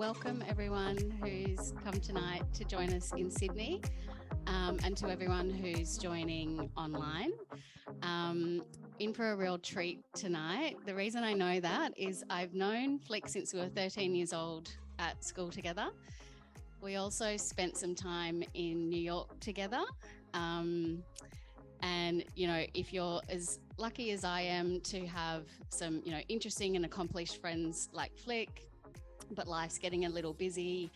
welcome everyone who's come tonight to join us in Sydney, and to everyone who's joining online. In for a real treat tonight. The reason I know that is I've known Flick since we were 13 years old at school together. We also spent some time in New York together. And, if you're as lucky as I am to have some, interesting and accomplished friends like Flick, but life's getting a little busy,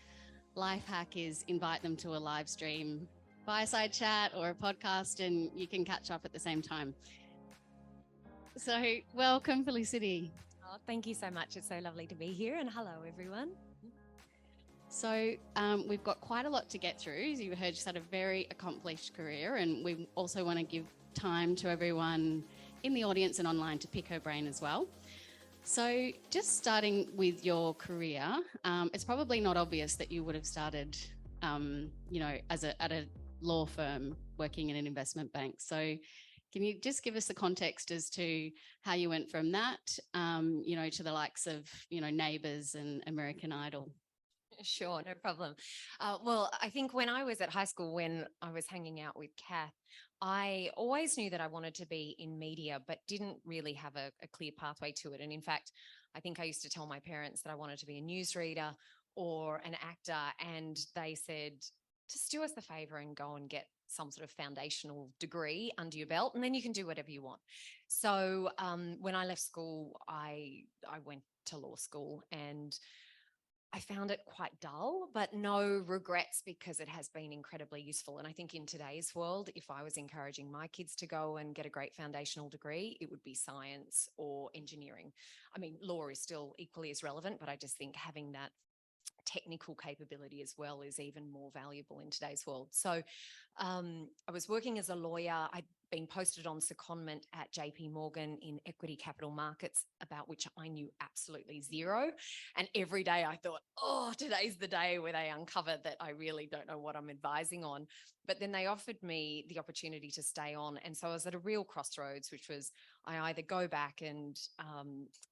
life hack is invite them to a live stream, fireside chat or a podcast, and you can catch up at the same time. So welcome, Felicity. Oh, thank you so much. It's so lovely to be here, and hello, everyone. So we've got quite a lot to get through. As you heard, she's had a very accomplished career, and we also want to give time to everyone in the audience and online to pick her brain as well. So just starting with your career, it's probably not obvious that you would have started, at a law firm working in an investment bank. So can you just give us the context as to how you went from that, to the likes of, Neighbours and American Idol? Sure, no problem. Well, I think when I was at high school, when I was hanging out with Kath, I always knew that I wanted to be in media, but didn't really have a clear pathway to it. And in fact, I think I used to tell my parents that I wanted to be a newsreader or an actor, and they said, just do us the favour and go and get some sort of foundational degree under your belt, and then you can do whatever you want. So when I left school, I went to law school, and I found it quite dull, but no regrets, because it has been incredibly useful. And I think in today's world, if I was encouraging my kids to go and get a great foundational degree, it would be science or engineering. I mean, law is still equally as relevant, but I just think having that technical capability as well is even more valuable in today's world. So I was working as a lawyer. I'd been posted on secondment at JP Morgan in equity capital markets, about which I knew absolutely zero. And every day I thought, oh, today's the day where they uncover that I really don't know what I'm advising on. But then they offered me the opportunity to stay on. And so I was at a real crossroads, which was I either go back and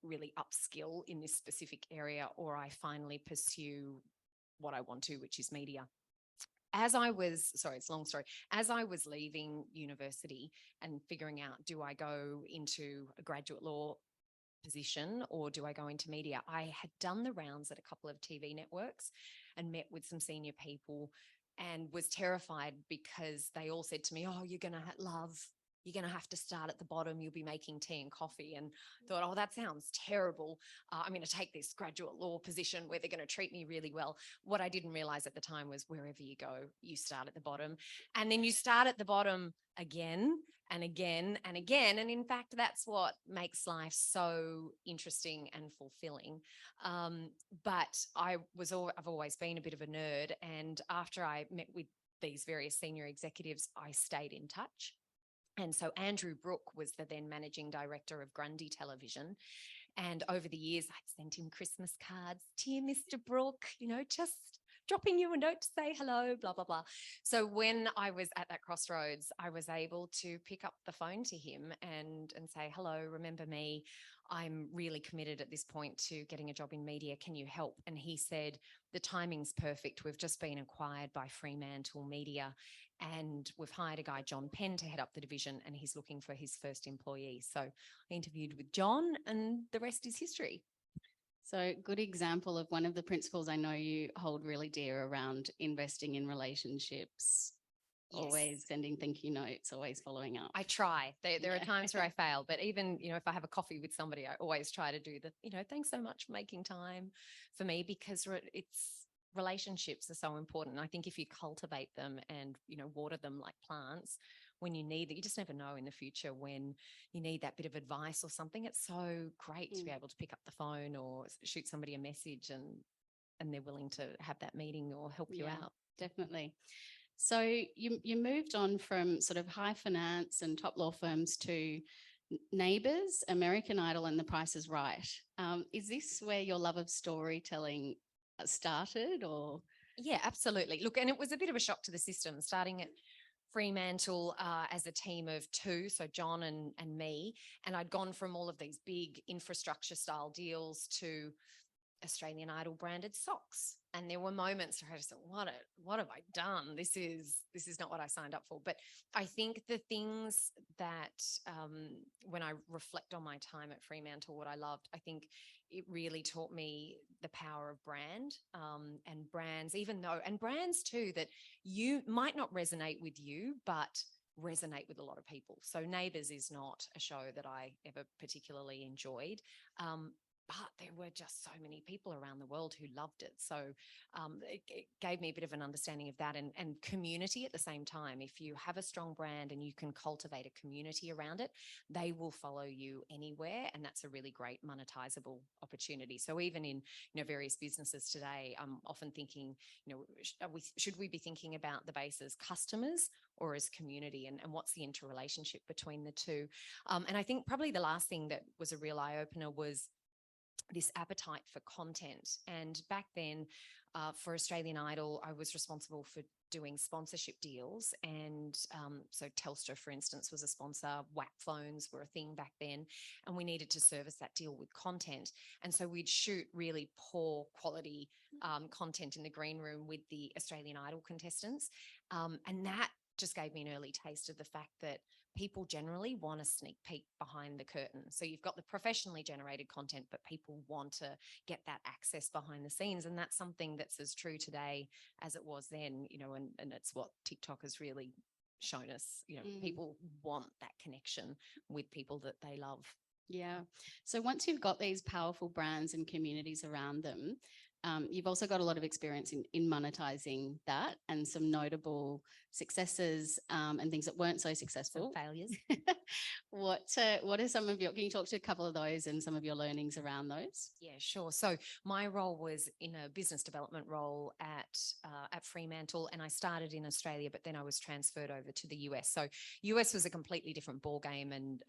really upskill in this specific area, or I finally pursue what I want to, which is media. It's a long story. As I was leaving university and figuring out, do I go into a graduate law position or do I go into media? I had done the rounds at a couple of TV networks and met with some senior people, and was terrified because they all said to me, oh, you're going to have to start at the bottom. You'll be making tea and coffee. And thought, oh, that sounds terrible. I'm going to take this graduate law position where they're going to treat me really well. What I didn't realize at the time was wherever you go, you start at the bottom, and then you start at the bottom again and again and again. And in fact, that's what makes life so interesting and fulfilling. But I've always been a bit of a nerd. And after I met with these various senior executives, I stayed in touch. And so Andrew Brooke was the then managing director of Grundy Television. And over the years, I'd sent him Christmas cards, dear Mr. Brooke, just dropping you a note to say hello, blah, blah, blah. So when I was at that crossroads, I was able to pick up the phone to him and say, hello, remember me? I'm really committed at this point to getting a job in media. Can you help? And he said, the timing's perfect. We've just been acquired by Fremantle Media, and we've hired a guy, John Penn, to head up the division, and he's looking for his first employee. So I interviewed with John, and the rest is history. So good example of one of the principles I know you hold really dear around investing in relationships. Yes. Always sending thank you notes, always following up. I try. There are times where I fail, but even, if I have a coffee with somebody, I always try to do thanks so much for making time for me, because relationships are so important. I think if you cultivate them and, water them like plants, when you need that, you just never know in the future when you need that bit of advice or something. It's so great to be able to pick up the phone or shoot somebody a message and they're willing to have that meeting or help you out. Definitely. So you moved on from sort of high finance and top law firms to Neighbours, American Idol, and The Price is Right. Is this where your love of storytelling started, or? Yeah, absolutely. Look, and it was a bit of a shock to the system, starting at Fremantle as a team of two, so John and me, and I'd gone from all of these big infrastructure style deals to Australian Idol branded socks. And there were moments where I just thought, what have I done? This is not what I signed up for. But I think the things that when I reflect on my time at Fremantle, what I loved, I think it really taught me the power of brand and brands, and brands too, that you might not resonate with you, but resonate with a lot of people. So Neighbours is not a show that I ever particularly enjoyed. But there were just so many people around the world who loved it. So it gave me a bit of an understanding of that and community at the same time. If you have a strong brand and you can cultivate a community around it, they will follow you anywhere. And that's a really great monetizable opportunity. So even in various businesses today, I'm often thinking, should we be thinking about the base as customers or as community, and what's the interrelationship between the two? And I think probably the last thing that was a real eye-opener was this appetite for content. And back then, for Australian Idol, I was responsible for doing sponsorship deals. And so Telstra, for instance, was a sponsor. WAP phones were a thing back then. And we needed to service that deal with content. And so we'd shoot really poor quality content in the green room with the Australian Idol contestants. And that just gave me an early taste of the fact that people generally want a sneak peek behind the curtain. So you've got the professionally generated content, but people want to get that access behind the scenes. And that's something that's as true today as it was then, and it's what TikTok has really shown us. People want that connection with people that they love. Yeah. So once you've got these powerful brands and communities around them, you've also got a lot of experience in monetizing that, and some notable successes and things that weren't so successful. Some failures. What are some of can you talk to a couple of those and some of your learnings around those? Yeah, sure. So my role was in a business development role at Fremantle, and I started in Australia, but then I was transferred over to the US. So US was a completely different ball game, and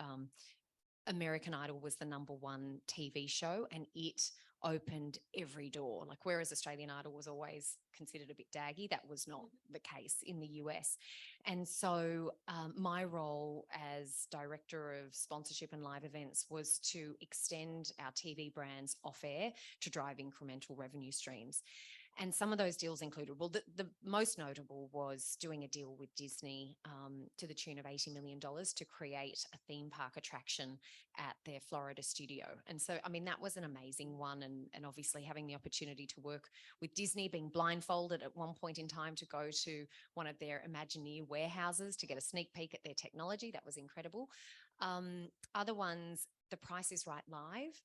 American Idol was the #1 TV show, and it opened every door. Like, whereas Australian Idol was always considered a bit daggy, that was not the case in the US. And so my role as director of sponsorship and live events was to extend our TV brands off air to drive incremental revenue streams. And some of those deals included, the most notable was doing a deal with Disney to the tune of $80 million to create a theme park attraction at their Florida studio. And so, I mean, that was an amazing one. And obviously having the opportunity to work with Disney, being blindfolded at one point in time to go to one of their Imagineer warehouses to get a sneak peek at their technology, that was incredible. Other ones, The Price is Right Live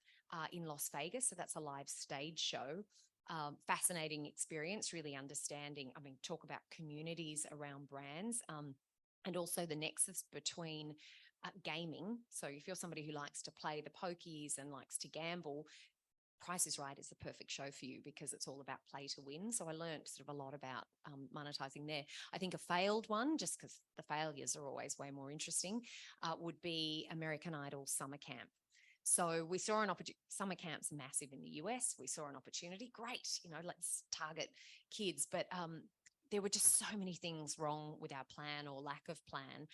in Las Vegas. So that's a live stage show. Fascinating experience, really understanding, talk about communities around brands, and also the nexus between gaming. So if you're somebody who likes to play the pokies and likes to gamble, Price is Right is the perfect show for you because it's all about play to win. So I learned sort of a lot about monetizing there. I think a failed one, just because the failures are always way more interesting, would be American Idol Summer Camp. So we saw an opportunity. Summer camp's massive in the US. We saw an opportunity. Great, let's target kids. But there were just so many things wrong with our plan or lack of plan.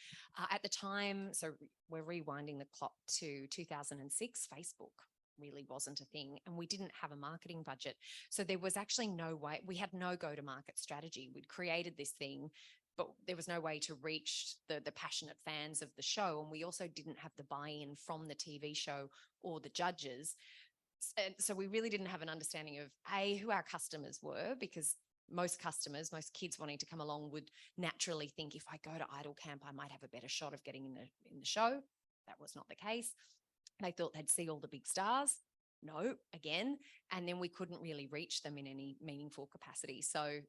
At the time, so we're rewinding the clock to 2006, Facebook really wasn't a thing, and we didn't have a marketing budget. So there was actually no way. We had no go-to-market strategy. We'd created this thing, but there was no way to reach the passionate fans of the show. And we also didn't have the buy-in from the TV show or the judges. And so we really didn't have an understanding of, who our customers were, because most customers, most kids wanting to come along would naturally think, if I go to Idol Camp, I might have a better shot of getting in the show. That was not the case. They thought they'd see all the big stars. No, again. And then we couldn't really reach them in any meaningful capacity. So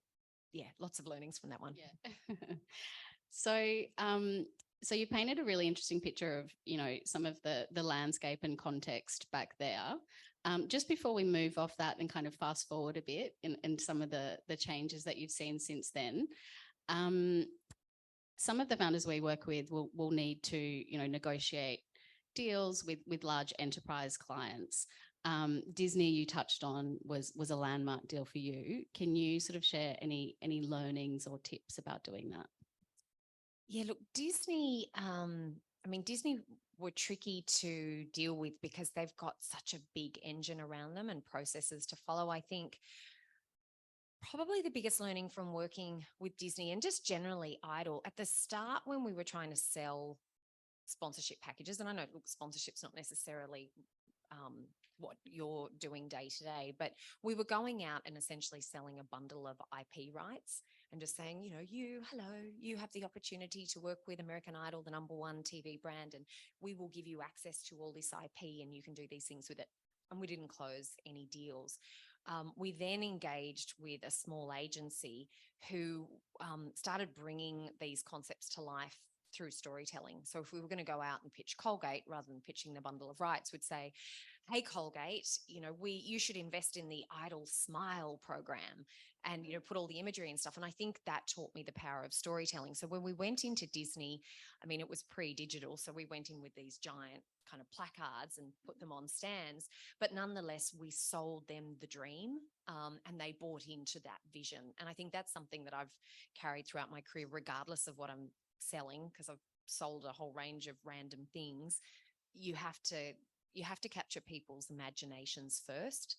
yeah, lots of learnings from that one. Yeah. So you painted a really interesting picture of, some of the landscape and context back there. Just before we move off that and kind of fast forward a bit in some of the changes that you've seen since then, some of the founders we work with will need to, negotiate deals with large enterprise clients. Disney, you touched on, was a landmark deal for you. Can you sort of share any learnings or tips about doing that? Yeah, look, Disney, Disney were tricky to deal with because they've got such a big engine around them and processes to follow. I think probably the biggest learning from working with Disney and just generally Idol at the start when we were trying to sell sponsorship packages, and I know, look, sponsorship's not necessarily what you're doing day to day, but we were going out and essentially selling a bundle of IP rights and just saying, you have the opportunity to work with American Idol, the #1 TV brand, and we will give you access to all this IP and you can do these things with it. And we didn't close any deals. We then engaged with a small agency who started bringing these concepts to life through storytelling. So if we were going to go out and pitch Colgate rather than pitching the bundle of rights, we'd say, hey, Colgate, you should invest in the Idol Smile program and, put all the imagery and stuff. And I think that taught me the power of storytelling. So when we went into Disney, I mean, it was pre-digital. So we went in with these giant kind of placards and put them on stands, but nonetheless, we sold them the dream and they bought into that vision. And I think that's something that I've carried throughout my career, regardless of what I'm selling, because I've sold a whole range of random things. You have to capture people's imaginations first,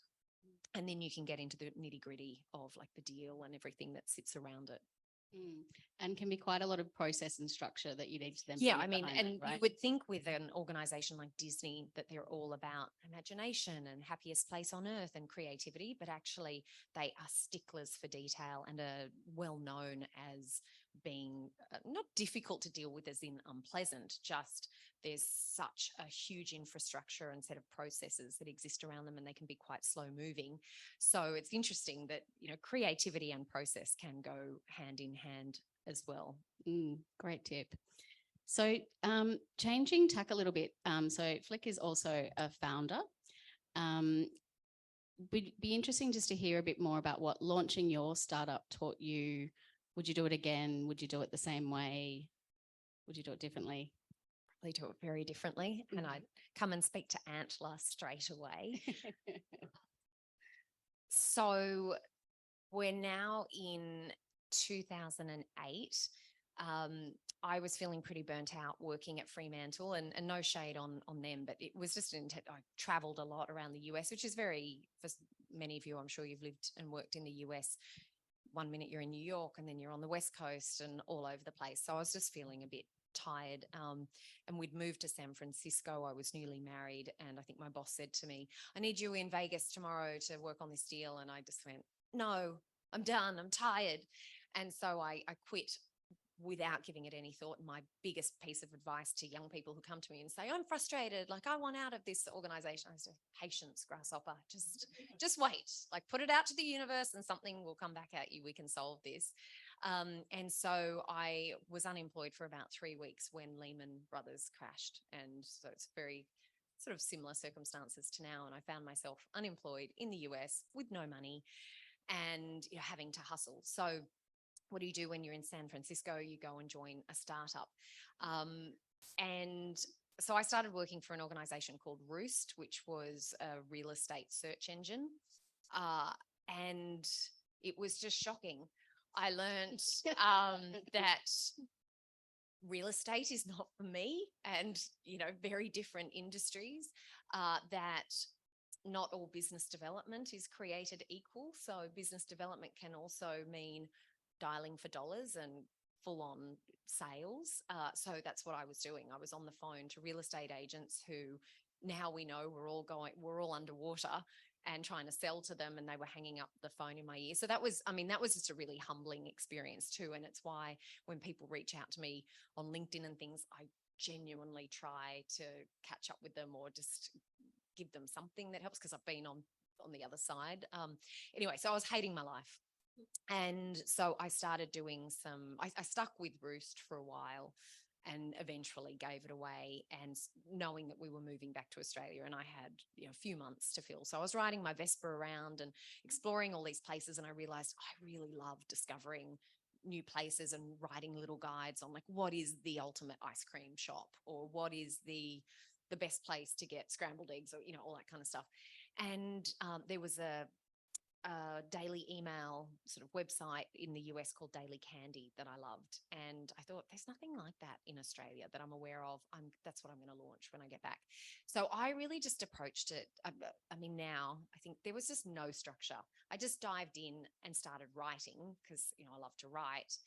and then you can get into the nitty gritty of like the deal and everything that sits around it. And can be quite a lot of process and structure that you need to then. Yeah, I mean, and right? You would think with an organization like Disney that they're all about imagination and happiest place on earth and creativity, but actually they are sticklers for detail and are well known as being not difficult to deal with as in unpleasant, just there's such a huge infrastructure and set of processes that exist around them and they can be quite slow moving. So it's interesting that, creativity and process can go hand in hand as well. Great tip. So changing tack a little bit. So Flick is also a founder. Would be interesting just to hear a bit more about what launching your startup taught you. Would you do it again? Would you do it the same way? Would you do it differently? Probably do it very differently. And I'd come and speak to Antler straight away. So we're now in 2008. I was feeling pretty burnt out working at Fremantle, and no shade on them, but it was just I traveled a lot around the US, which is very, for many of you, I'm sure you've lived and worked in the US. One minute you're in New York and then you're on the West Coast and all over the place. So I was just feeling a bit tired. And we'd moved to San Francisco. I was newly married. And I think my boss said to me, I need you in Vegas tomorrow to work on this deal. And I just went, no, I'm done. I'm tired. And so I quit without giving it any thought. And my biggest piece of advice to young people who come to me and say, I'm frustrated, like I want out of this organization, I say, patience, grasshopper, just wait, like put it out to the universe and something will come back at you. We can solve this. And so I was unemployed for about 3 weeks when Lehman Brothers crashed. And so it's very sort of similar circumstances to now. And I found myself unemployed in the US with no money and having to hustle. So what do you do when you're in San Francisco? You go and join a startup. And so I started working for an organization called Roost, which was a real estate search engine. And it was just shocking. I learned that real estate is not for me and, very different industries, that not all business development is created equal. So business development can also mean dialing for dollars and full-on sales. So that's what I was doing. I was on the phone to real estate agents who now we know we're all underwater and trying to sell to them, and they were hanging up the phone in my ear. So that was just a really humbling experience too. And it's why when people reach out to me on LinkedIn and things, I genuinely try to catch up with them or just give them something that helps, because I've been on the other side. Anyway, so I was hating my life. And so I started doing I stuck with Roost for a while and eventually gave it away, and knowing that we were moving back to Australia and I had a few months to fill. So I was riding my Vespa around and exploring all these places, and I realized I really love discovering new places and writing little guides on like what is the ultimate ice cream shop, or what is the best place to get scrambled eggs, or all that kind of stuff. And there was a daily email sort of website in the US called Daily Candy that I loved. And I thought, there's nothing like that in Australia that I'm aware of. That's what I'm going to launch when I get back. So I really just approached it. I mean, now I think there was just no structure. I just dived in and started writing because, I love to write.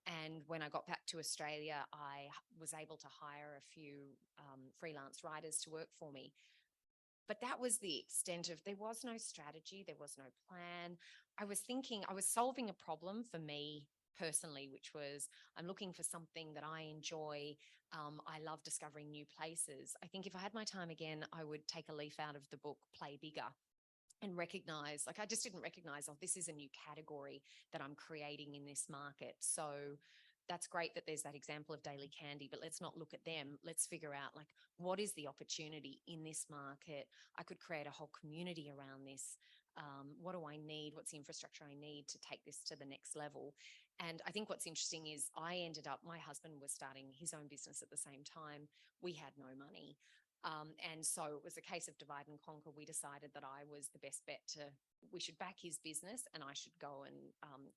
And when I got back to Australia, I was able to hire a few freelance writers to work for me. But that was the extent of, there was no strategy, there was no plan. I was solving a problem for me personally, which was I'm looking for something that I enjoy. I love discovering new places. I think if I had my time again, I would take a leaf out of the book, Play Bigger, and recognize, I just didn't recognize, this is a new category that I'm creating in this market. So that's great that there's that example of Daily Candy, but let's not look at them. Let's figure out what is the opportunity in this market? I could create a whole community around this. What do I need? What's the infrastructure I need to take this to the next level? And I think what's interesting is my husband was starting his own business at the same time. We had no money. And so it was a case of divide and conquer. We decided that I was the best bet we should back his business and I should go and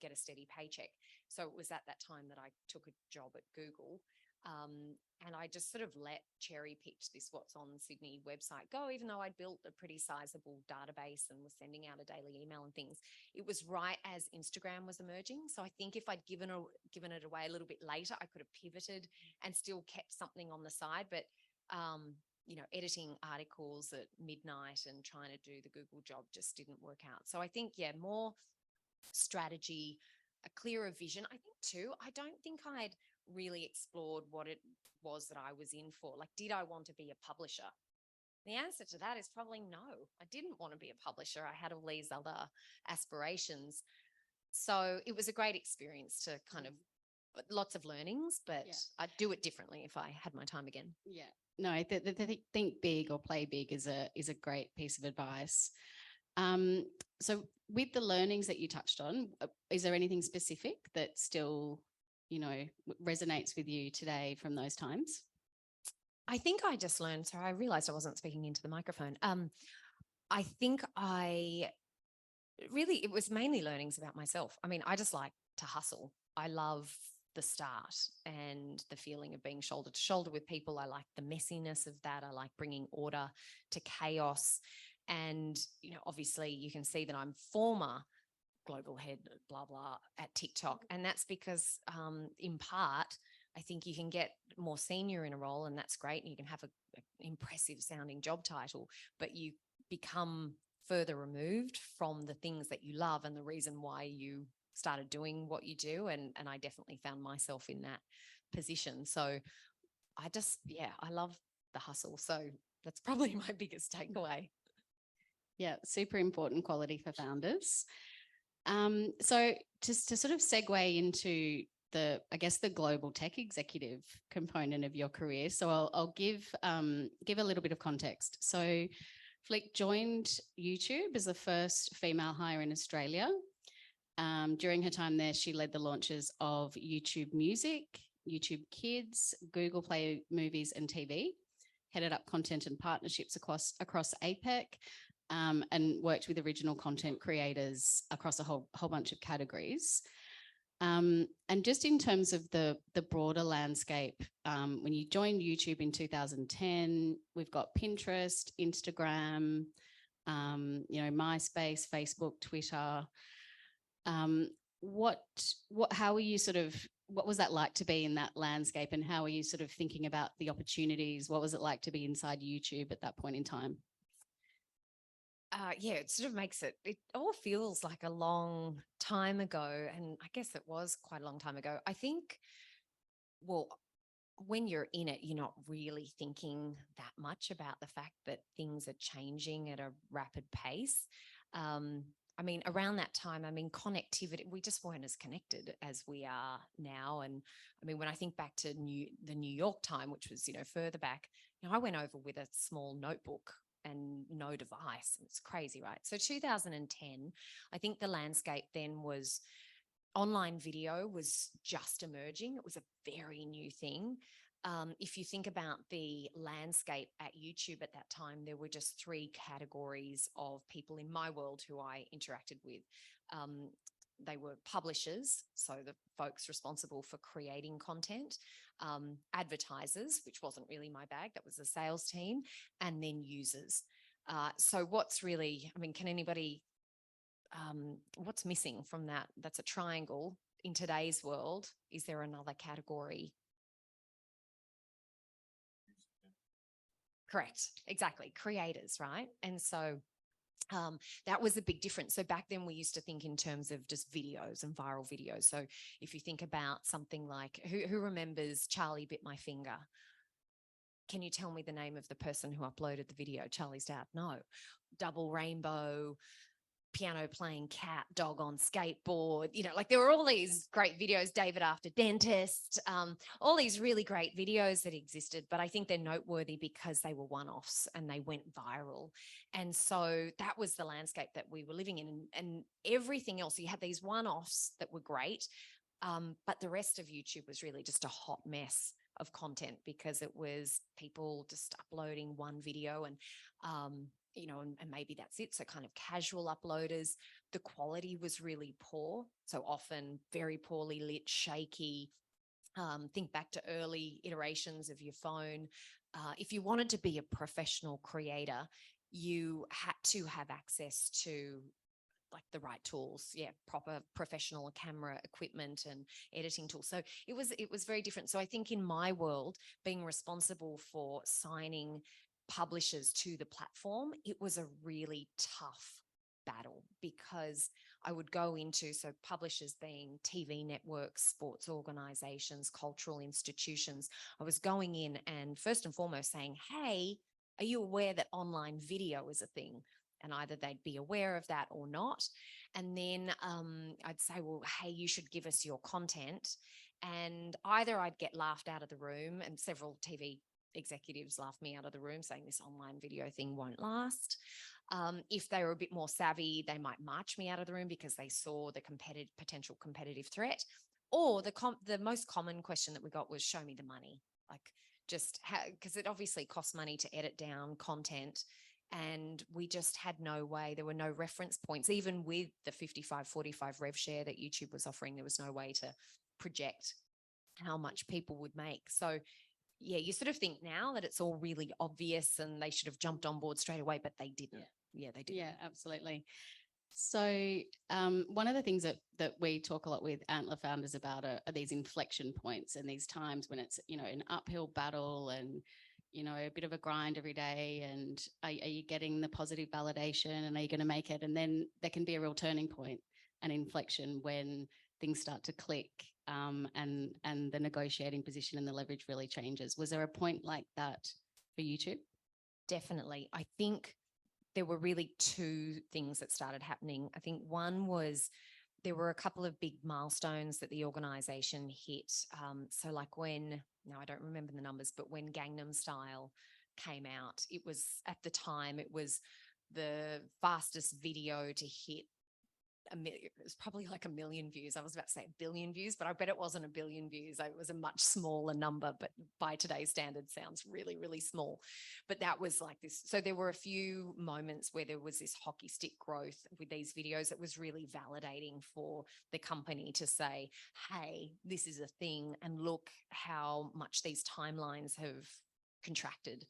get a steady paycheck. So it was at that time that I took a job at Google. And I just sort of cherry picked this What's on Sydney website go, even though I'd built a pretty sizable database and was sending out a daily email and things. It was right as Instagram was emerging. So I think if I'd given it away a little bit later, I could have pivoted and still kept something on the side. But editing articles at midnight and trying to do the Google job just didn't work out. So I think, more strategy, a clearer vision. I think too, I don't think I'd really explored what it was that I was in for. Did I want to be a publisher? The answer to that is probably no. I didn't want to be a publisher. I had all these other aspirations. So it was a great experience to lots of learnings, but I'd do it differently if I had my time again. Yeah. No, think big or play big is a great piece of advice. So with the learnings that you touched on, is there anything specific that still, resonates with you today from those times? I think I just learned, so I realized I wasn't speaking into the microphone. I think it was mainly learnings about myself. I mean, I just like to hustle. I love the start and the feeling of being shoulder to shoulder with people. I like the messiness of that. I like bringing order to chaos. And, obviously you can see that I'm former global head, blah, blah, at TikTok. And that's because in part, I think you can get more senior in a role and that's great. And you can have an impressive sounding job title, but you become further removed from the things that you love and the reason why you started doing what you do. And I definitely found myself in that position. So I love the hustle. So that's probably my biggest takeaway. Yeah, super important quality for founders. So just to sort of segue into the global tech executive component of your career. So I'll give a little bit of context. So Flick joined YouTube as the first female hire in Australia. During her time there, she led the launches of YouTube Music, YouTube Kids, Google Play Movies and TV, headed up content and partnerships across APAC, and worked with original content creators across a whole bunch of categories. And just in terms of the broader landscape, when you joined YouTube in 2010, we've got Pinterest, Instagram, MySpace, Facebook, Twitter. What was that like to be in that landscape, and how are you sort of thinking about the opportunities? What was it like to be inside YouTube at that point in time? It sort of makes it all feels like a long time ago. And I guess it was quite a long time ago. I think, when you're in it, you're not really thinking that much about the fact that things are changing at a rapid pace. Around that time, connectivity, we just weren't as connected as we are now. And when I think back to the New York time, which was, further back, I went over with a small notebook and no device. It's crazy, right? So 2010, I think the landscape then was online video was just emerging. It was a very new thing. If you think about the landscape at YouTube at that time, there were just three categories of people in my world who I interacted with. They were publishers, so the folks responsible for creating content, advertisers, which wasn't really my bag, that was the sales team, and then users. So what's really, I mean, can anybody, what's missing from that? That's a triangle. In today's world, is there another category? Correct, exactly, creators, right? And so that was a big difference. So back then we used to think in terms of just videos and viral videos. So if you think about something like, who remembers Charlie Bit My Finger? Can you tell me the name of the person who uploaded the video? Charlie's dad? No. Double Rainbow, piano playing cat, dog on skateboard, like there were all these great videos, David After Dentist, all these really great videos that existed, but I think they're noteworthy because they were one-offs and they went viral. And so that was the landscape that we were living in, and everything else, you had these one-offs that were great, but the rest of YouTube was really just a hot mess of content because it was people just uploading one video and and maybe that's it. So kind of casual uploaders. The quality was really poor. So often very poorly lit, shaky. Think back to early iterations of your phone. If you wanted to be a professional creator, you had to have access to like the right tools, proper professional camera equipment and editing tools. So it was very different. So I think in my world, being responsible for signing publishers to the platform, it was a really tough battle because I would go into, so publishers being TV networks, sports organizations, cultural institutions, I was going in and first and foremost saying, hey, are you aware that online video is a thing? And either they'd be aware of that or not. And then I'd say, well, hey, you should give us your content. And either I'd get laughed out of the room, and several TV executives laughed me out of the room saying this online video thing won't last. If they were a bit more savvy, they might march me out of the room because they saw the potential competitive threat. Or the most common question that we got was, show me the money. Like just because it obviously costs money to edit down content. And we just had no way. There were no reference points. Even with the 55-45 rev share that YouTube was offering, there was no way to project how much people would make. So yeah, you sort of think now that it's all really obvious and they should have jumped on board straight away, but they didn't. Yeah, they didn't. Yeah, absolutely. So one of the things that we talk a lot with Antler founders about are these inflection points and these times when it's, an uphill battle and, a bit of a grind every day. And are you getting the positive validation and are you going to make it? And then there can be a real turning point, an inflection when things start to click and the negotiating position and the leverage really changes. Was there a point like that for YouTube? Definitely. I think there were really two things that started happening. I think one was there were a couple of big milestones that the organization hit. So like now I don't remember the numbers, but when Gangnam Style came out, it was at the time, it was the fastest video to hit it was probably like 1 million views. I was about to say 1 billion views, but I bet it wasn't 1 billion views. It was a much smaller number, but by today's standards sounds really, really small. But that was like this. So there were a few moments where there was this hockey stick growth with these videos that was really validating for the company to say, hey, this is a thing. And look how much these timelines have contracted.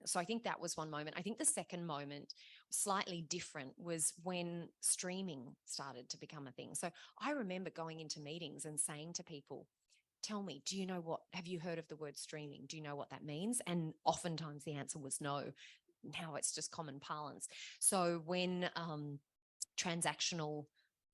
So I think that was one moment. I think the second moment, slightly different, was when streaming started to become a thing. So I remember going into meetings and saying to people, tell me, have you heard of the word streaming? Do you know what that means? And oftentimes the answer was no. Now it's just common parlance. So when transactional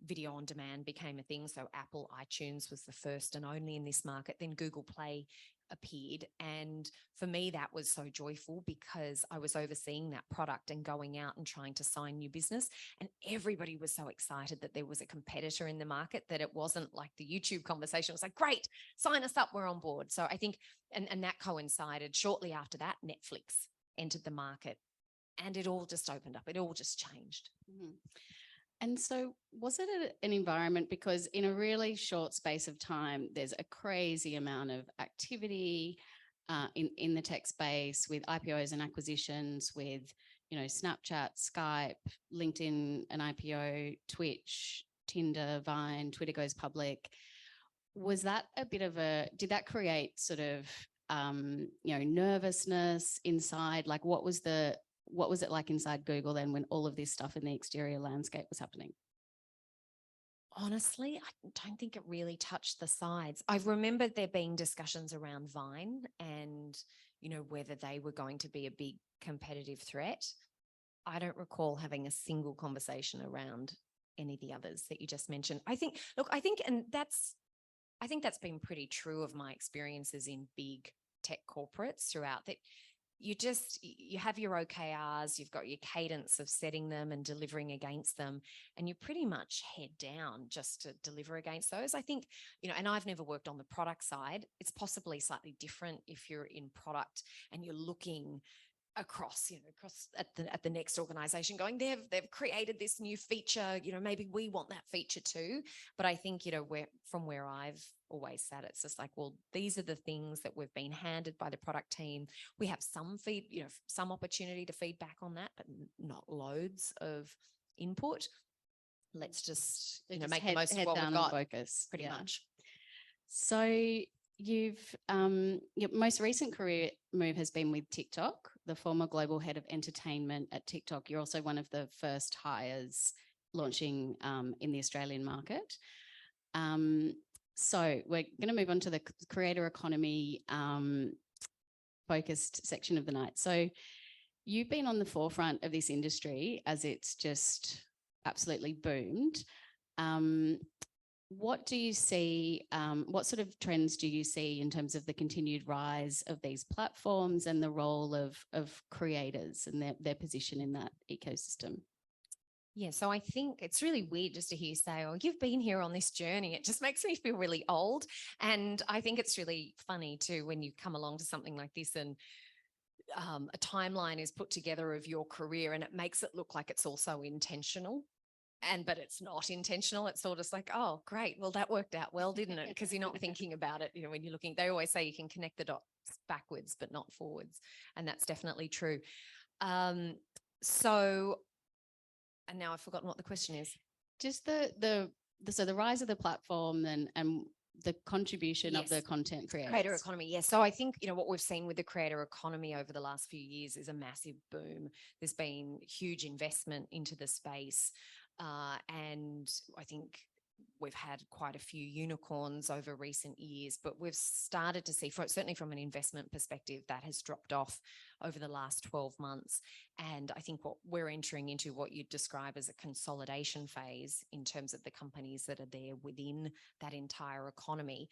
video on demand became a thing, so Apple iTunes was the first and only in this market, then Google Play appeared. And for me, that was so joyful because I was overseeing that product and going out and trying to sign new business. And everybody was so excited that there was a competitor in the market, that it wasn't like the YouTube conversation. It was like, great, sign us up, we're on board. So I think, and that coincided shortly after that, Netflix entered the market and it all just opened up. It all just changed. Mm-hmm. And so was it an environment, because in a really short space of time, there's a crazy amount of activity in the tech space with IPOs and acquisitions, with, Snapchat, Skype, LinkedIn, an IPO, Twitch, Tinder, Vine, Twitter goes public. Was that a bit of did that create sort of, nervousness inside? Like what was it like inside Google then when all of this stuff in the exterior landscape was happening? Honestly, I don't think it really touched the sides. I remember there being discussions around Vine and, whether they were going to be a big competitive threat. I don't recall having a single conversation around any of the others that you just mentioned. I think that's been pretty true of my experiences in big tech corporates throughout, that you have your OKRs, you've got your cadence of setting them and delivering against them, and you pretty much head down just to deliver against those. I think, and I've never worked on the product side. It's possibly slightly different if you're in product and you're looking across at the next organization, going, they've created this new feature, maybe we want that feature too. But I think, where I've always sat, it's just like, well, these are the things that we've been handed by the product team. We have some opportunity to feedback on that, but not loads of input. Let's just make the most of what we've got. Focus pretty much. So you've your most recent career move has been with TikTok, the former global head of entertainment at TikTok. You're also one of the first hires launching in the Australian market. So we're going to move on to the creator economy focused section of the night. So you've been on the forefront of this industry as it's just absolutely boomed. What do you see, what sort of trends do you see in terms of the continued rise of these platforms and the role of creators and their position in that ecosystem? Yeah, so I think it's really weird just to hear you say, oh, you've been here on this journey. It just makes me feel really old. And I think it's really funny too when you come along to something like this and a timeline is put together of your career and it makes it look like it's also intentional. But it's not intentional. It's sort of like, oh, great. Well, that worked out well, didn't it? Because you're not thinking about it. When you're looking, they always say you can connect the dots backwards, but not forwards. And that's definitely true. So, and now I've forgotten what the question is. Just the rise of the platform and the contribution of the content creators. Creator economy, yes. So I think, what we've seen with the creator economy over the last few years is a massive boom. There's been huge investment into the space. And I think we've had quite a few unicorns over recent years, but we've started to see, certainly from an investment perspective, that has dropped off over the last 12 months. And I think what we're entering into, what you'd describe as a consolidation phase in terms of the companies that are there within that entire economy.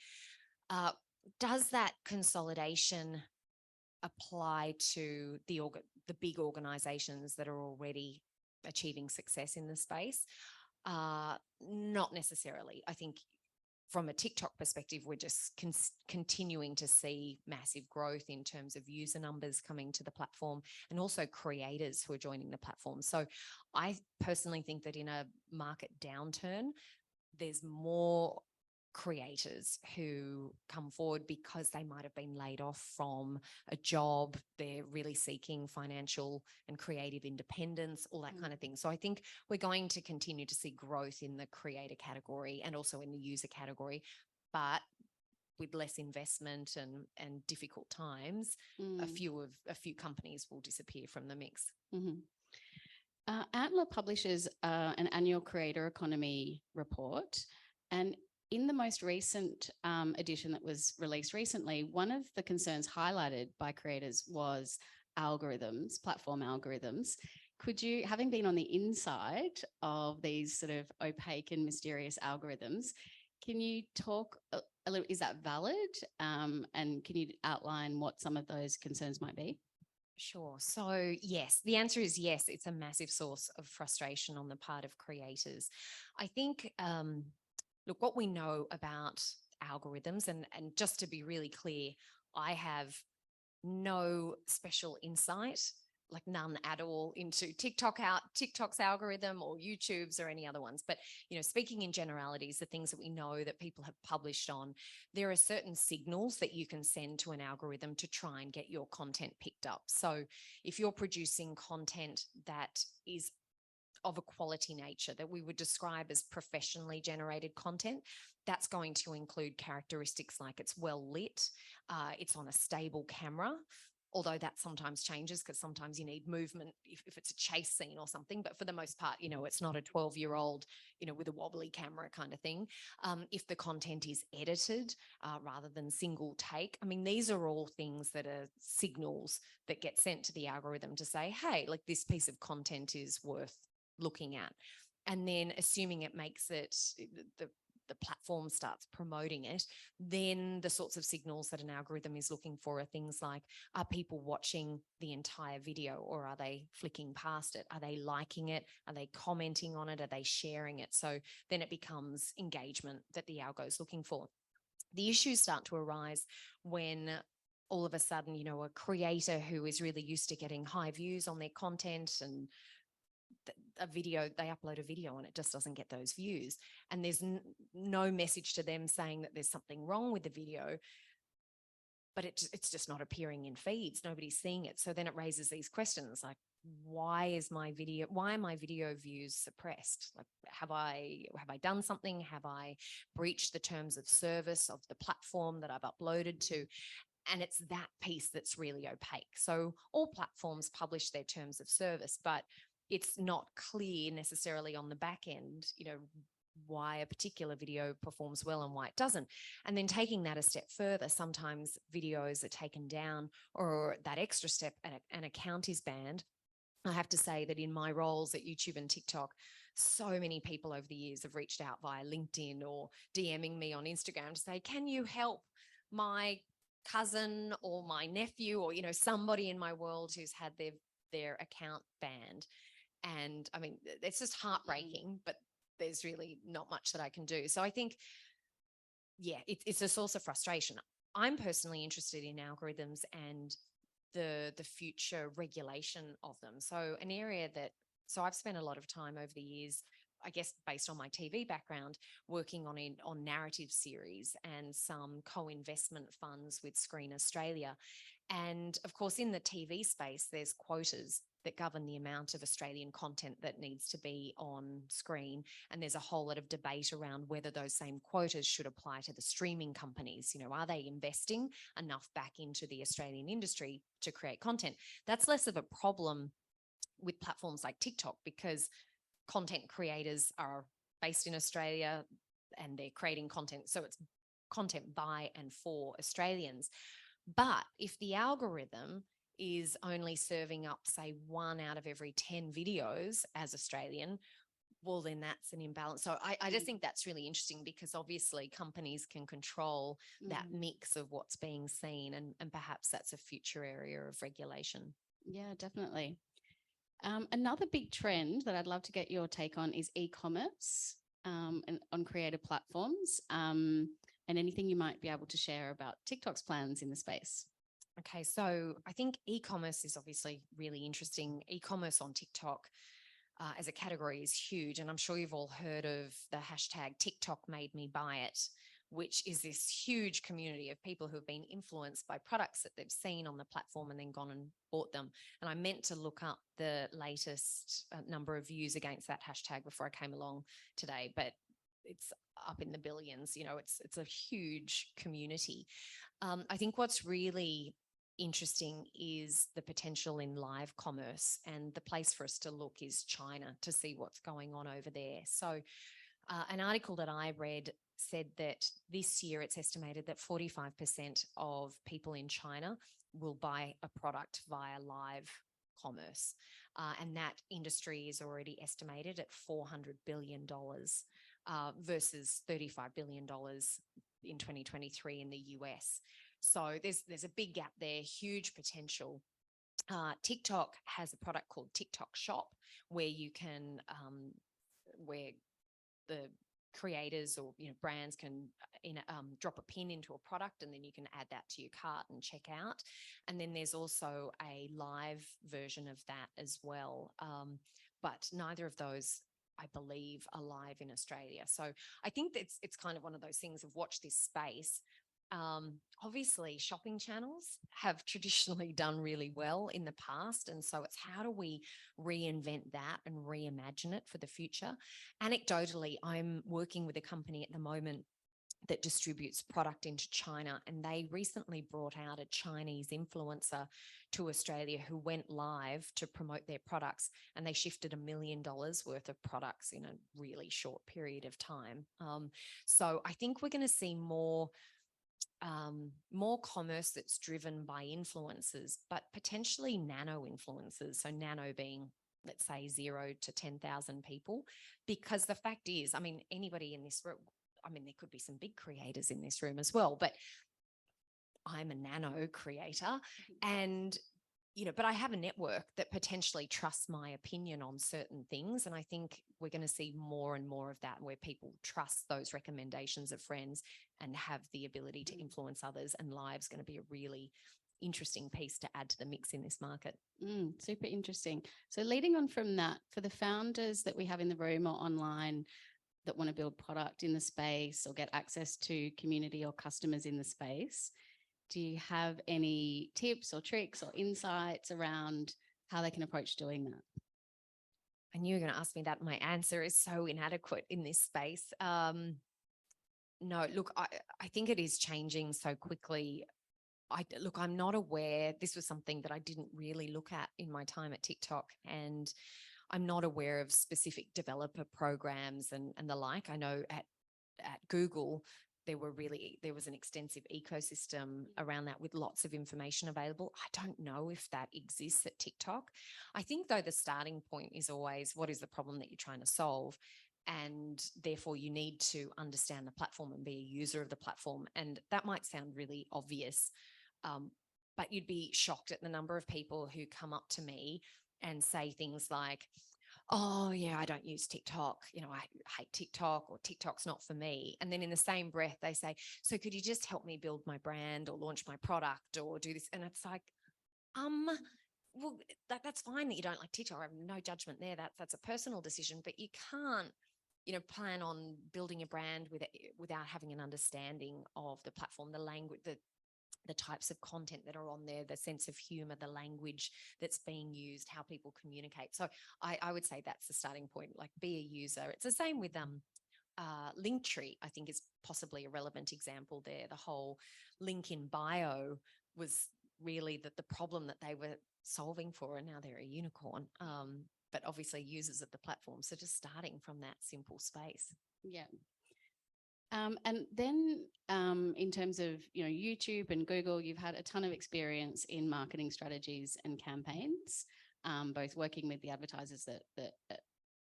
Does that consolidation apply to the big organizations that are already achieving success in the space? Not necessarily. I think from a TikTok perspective, we're just continuing to see massive growth in terms of user numbers coming to the platform and also creators who are joining the platform. So I personally think that in a market downturn, there's more creators who come forward because they might have been laid off from a job. They're really seeking financial and creative independence, all that kind of thing. So I think we're going to continue to see growth in the creator category and also in the user category, but with less investment and difficult times, a few companies will disappear from the mix. Mm-hmm. Antler publishes an annual creator economy report, and in the most recent edition that was released recently, one of the concerns highlighted by creators was algorithms, platform algorithms. Could you, having been on the inside of these sort of opaque and mysterious algorithms, can you talk a little, is that valid? And can you outline what some of those concerns might be? Sure. So yes, the answer is yes. It's a massive source of frustration on the part of creators. I think, look, what we know about algorithms, and just to be really clear, I have no special insight like none at all into TikTok's algorithm or YouTube's or any other ones. But, speaking in generalities, the things that we know that people have published on, there are certain signals that you can send to an algorithm to try and get your content picked up. So if you're producing content that is of a quality nature that we would describe as professionally generated content, that's going to include characteristics like it's well lit, it's on a stable camera, although that sometimes changes because sometimes you need movement if it's a chase scene or something. But for the most part, it's not a 12-year-old, with a wobbly camera kind of thing. If the content is edited rather than single take, I mean, these are all things that are signals that get sent to the algorithm to say, hey, like this piece of content is worth looking at. And then assuming it makes it, the platform starts promoting it, then the sorts of signals that an algorithm is looking for are things like, are people watching the entire video or are they flicking past it? Are they liking it? Are they commenting on it? Are they sharing it? So then it becomes engagement that the algo is looking for. The issues start to arise when all of a sudden, a creator who is really used to getting high views on their content and they upload a video and it just doesn't get those views. And there's no message to them saying that there's something wrong with the video, but it's just not appearing in feeds. Nobody's seeing it. So then it raises these questions like, why are my video views suppressed? Like, have I done something? Have I breached the terms of service of the platform that I've uploaded to? And it's that piece that's really opaque. So all platforms publish their terms of service, but it's not clear necessarily on the back end, why a particular video performs well and why it doesn't. And then taking that a step further, sometimes videos are taken down or that extra step, an account is banned. I have to say that in my roles at YouTube and TikTok, so many people over the years have reached out via LinkedIn or DMing me on Instagram to say, can you help my cousin or my nephew or, somebody in my world who's had their account banned. And I mean, it's just heartbreaking, but there's really not much that I can do. So I think, it's a source of frustration. I'm personally interested in algorithms and the future regulation of them. So an area so I've spent a lot of time over the years, I guess based on my TV background, working on narrative series and some co-investment funds with Screen Australia. And of course, in the TV space, there's quotas that govern the amount of Australian content that needs to be on screen. And there's a whole lot of debate around whether those same quotas should apply to the streaming companies. Are they investing enough back into the Australian industry to create content? That's less of a problem with platforms like TikTok because content creators are based in Australia and they're creating content. So it's content by and for Australians. But if the algorithm is only serving up, say, 1 out of every 10 videos as Australian, well, then that's an imbalance. So I just think that's really interesting because obviously companies can control that mix of what's being seen and perhaps that's a future area of regulation. Yeah, definitely. Another big trend that I'd love to get your take on is e-commerce and on creative platforms. And anything you might be able to share about TikTok's plans in the space. Okay, so I think e-commerce is obviously really interesting. E-commerce on TikTok as a category is huge. And I'm sure you've all heard of the hashtag TikTok made me buy it, which is this huge community of people who have been influenced by products that they've seen on the platform and then gone and bought them. And I meant to look up the latest number of views against that hashtag before I came along today, but it's up in the billions. It's a huge community. I think what's really interesting is the potential in live commerce, and the place for us to look is China to see what's going on over there. So an article that I read said that this year it's estimated that 45% of people in China will buy a product via live commerce. And that industry is already estimated at $400 billion versus $35 billion in 2023 in the US. So there's a big gap there, huge potential. TikTok has a product called TikTok Shop where you can, where the creators or brands can drop a pin into a product, and then you can add that to your cart and check out. And then there's also a live version of that as well. But neither of those, I believe, are live in Australia. So I think that it's kind of one of those things of watch this space. Obviously, shopping channels have traditionally done really well in the past. And so it's how do we reinvent that and reimagine it for the future? Anecdotally, I'm working with a company at the moment that distributes product into China, and they recently brought out a Chinese influencer to Australia who went live to promote their products, and they shifted $1 million worth of products in a really short period of time. So I think we're going to see more commerce that's driven by influencers, but potentially nano influencers. So nano being, let's say, 0 to 10,000 people, because the fact is, I mean, anybody in this room, I mean, there could be some big creators in this room as well, but I'm a nano creator, and but I have a network that potentially trusts my opinion on certain things. And I think we're going to see more and more of that, where people trust those recommendations of friends and have the ability to influence others. And live's going to be a really interesting piece to add to the mix in this market. Super interesting. So leading on from that, for the founders that we have in the room or online that want to build product in the space or get access to community or customers in the space, do you have any tips or tricks or insights around how they can approach doing that? I knew you were going to ask me that. My answer is so inadequate in this space. No, look, I think it is changing so quickly. I'm not aware. This was something that I didn't really look at in my time at TikTok, and I'm not aware of specific developer programs and the like. I know at Google, there was an extensive ecosystem around that with lots of information available. I don't know if that exists at TikTok. I think, though, the starting point is always, what is the problem that you're trying to solve? And therefore you need to understand the platform and be a user of the platform. And that might sound really obvious, but you'd be shocked at the number of people who come up to me and say things like, oh yeah, I don't use TikTok. I hate TikTok, or TikTok's not for me. And then in the same breath, they say, so could you just help me build my brand or launch my product or do this? And it's like, well, that's fine that you don't like TikTok. I have no judgment there. That's a personal decision, but you can't, plan on building a brand without having an understanding of the platform, the language, the types of content that are on there, the sense of humor, the language that's being used, how people communicate. So I would say that's the starting point, like be a user. It's the same with Linktree, I think, is possibly a relevant example there. The whole link in bio was really the problem that they were solving for, and now they're a unicorn. But obviously users of the platform. So just starting from that simple space. Yeah. And then in terms of, YouTube and Google, you've had a ton of experience in marketing strategies and campaigns, both working with the advertisers that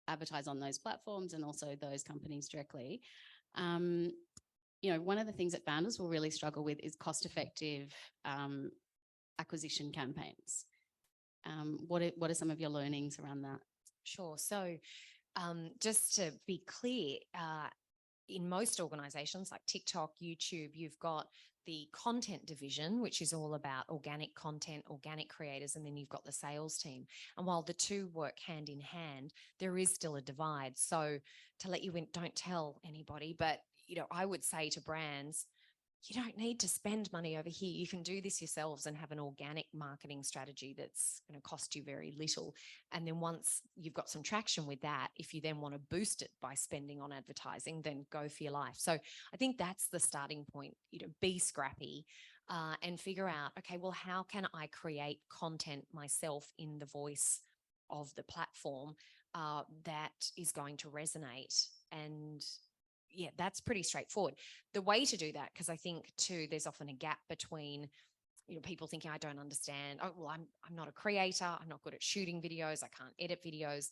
advertise on those platforms and also those companies directly. One of the things that founders will really struggle with is cost-effective acquisition campaigns. What are some of your learnings around that? Sure. So just to be clear, in most organizations like TikTok, YouTube, you've got the content division, which is all about organic content, organic creators, and then you've got the sales team. And while the two work hand in hand, there is still a divide. So to let you in, don't tell anybody, but I would say to brands, you don't need to spend money over here. You can do this yourselves and have an organic marketing strategy that's going to cost you very little. And then once you've got some traction with that, if you then want to boost it by spending on advertising, then go for your life. So I think that's the starting point. Be scrappy and figure out, okay, well, how can I create content myself in the voice of the platform that is going to resonate? And yeah, that's pretty straightforward. The way to do that, because I think too, there's often a gap between, people thinking, I don't understand. Oh, well, I'm not a creator. I'm not good at shooting videos. I can't edit videos.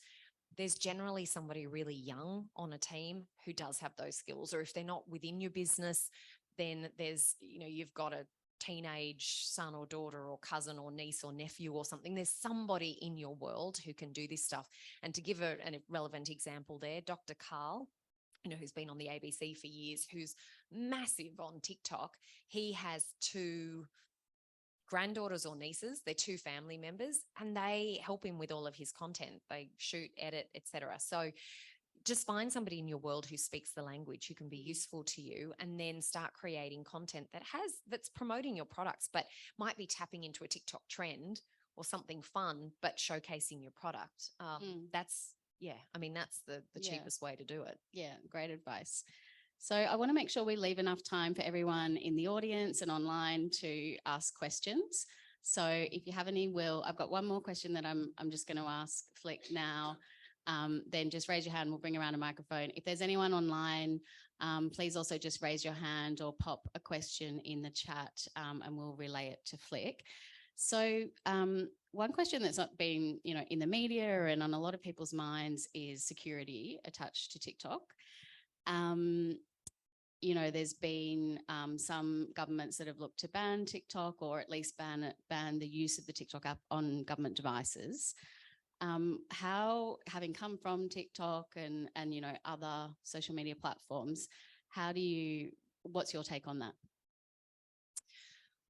There's generally somebody really young on a team who does have those skills. Or if they're not within your business, then there's, you've got a teenage son or daughter or cousin or niece or nephew or something. There's somebody in your world who can do this stuff. And to give a relevant example there, Dr. Carl, who's been on the ABC for years, who's massive on TikTok. He has 2 granddaughters or nieces. They're 2 family members, and they help him with all of his content. They shoot, edit, etc. So just find somebody in your world who speaks the language, who can be useful to you, and then start creating content that's promoting your products, but might be tapping into a TikTok trend or something fun, but showcasing your product. That's the cheapest way to do it. Yeah, great advice. So I want to make sure we leave enough time for everyone in the audience and online to ask questions. So if you have any, I've got one more question that I'm just going to ask Flick now. Then just raise your hand. We'll bring around a microphone. If there's anyone online, please also just raise your hand or pop a question in the chat, and we'll relay it to Flick. So one question that's not been, in the media and on a lot of people's minds is security attached to TikTok. There's been some governments that have looked to ban TikTok, or at least ban the use of the TikTok app on government devices. How, having come from TikTok and other social media platforms, what's your take on that?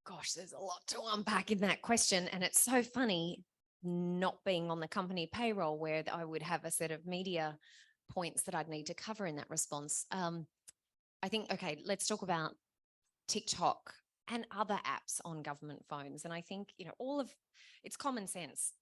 Gosh, there's a lot to unpack in that question. And it's so funny not being on the company payroll, where I would have a set of media points that I'd need to cover in that response. I think, okay, let's talk about TikTok and other apps on government phones. And I think, it's common sense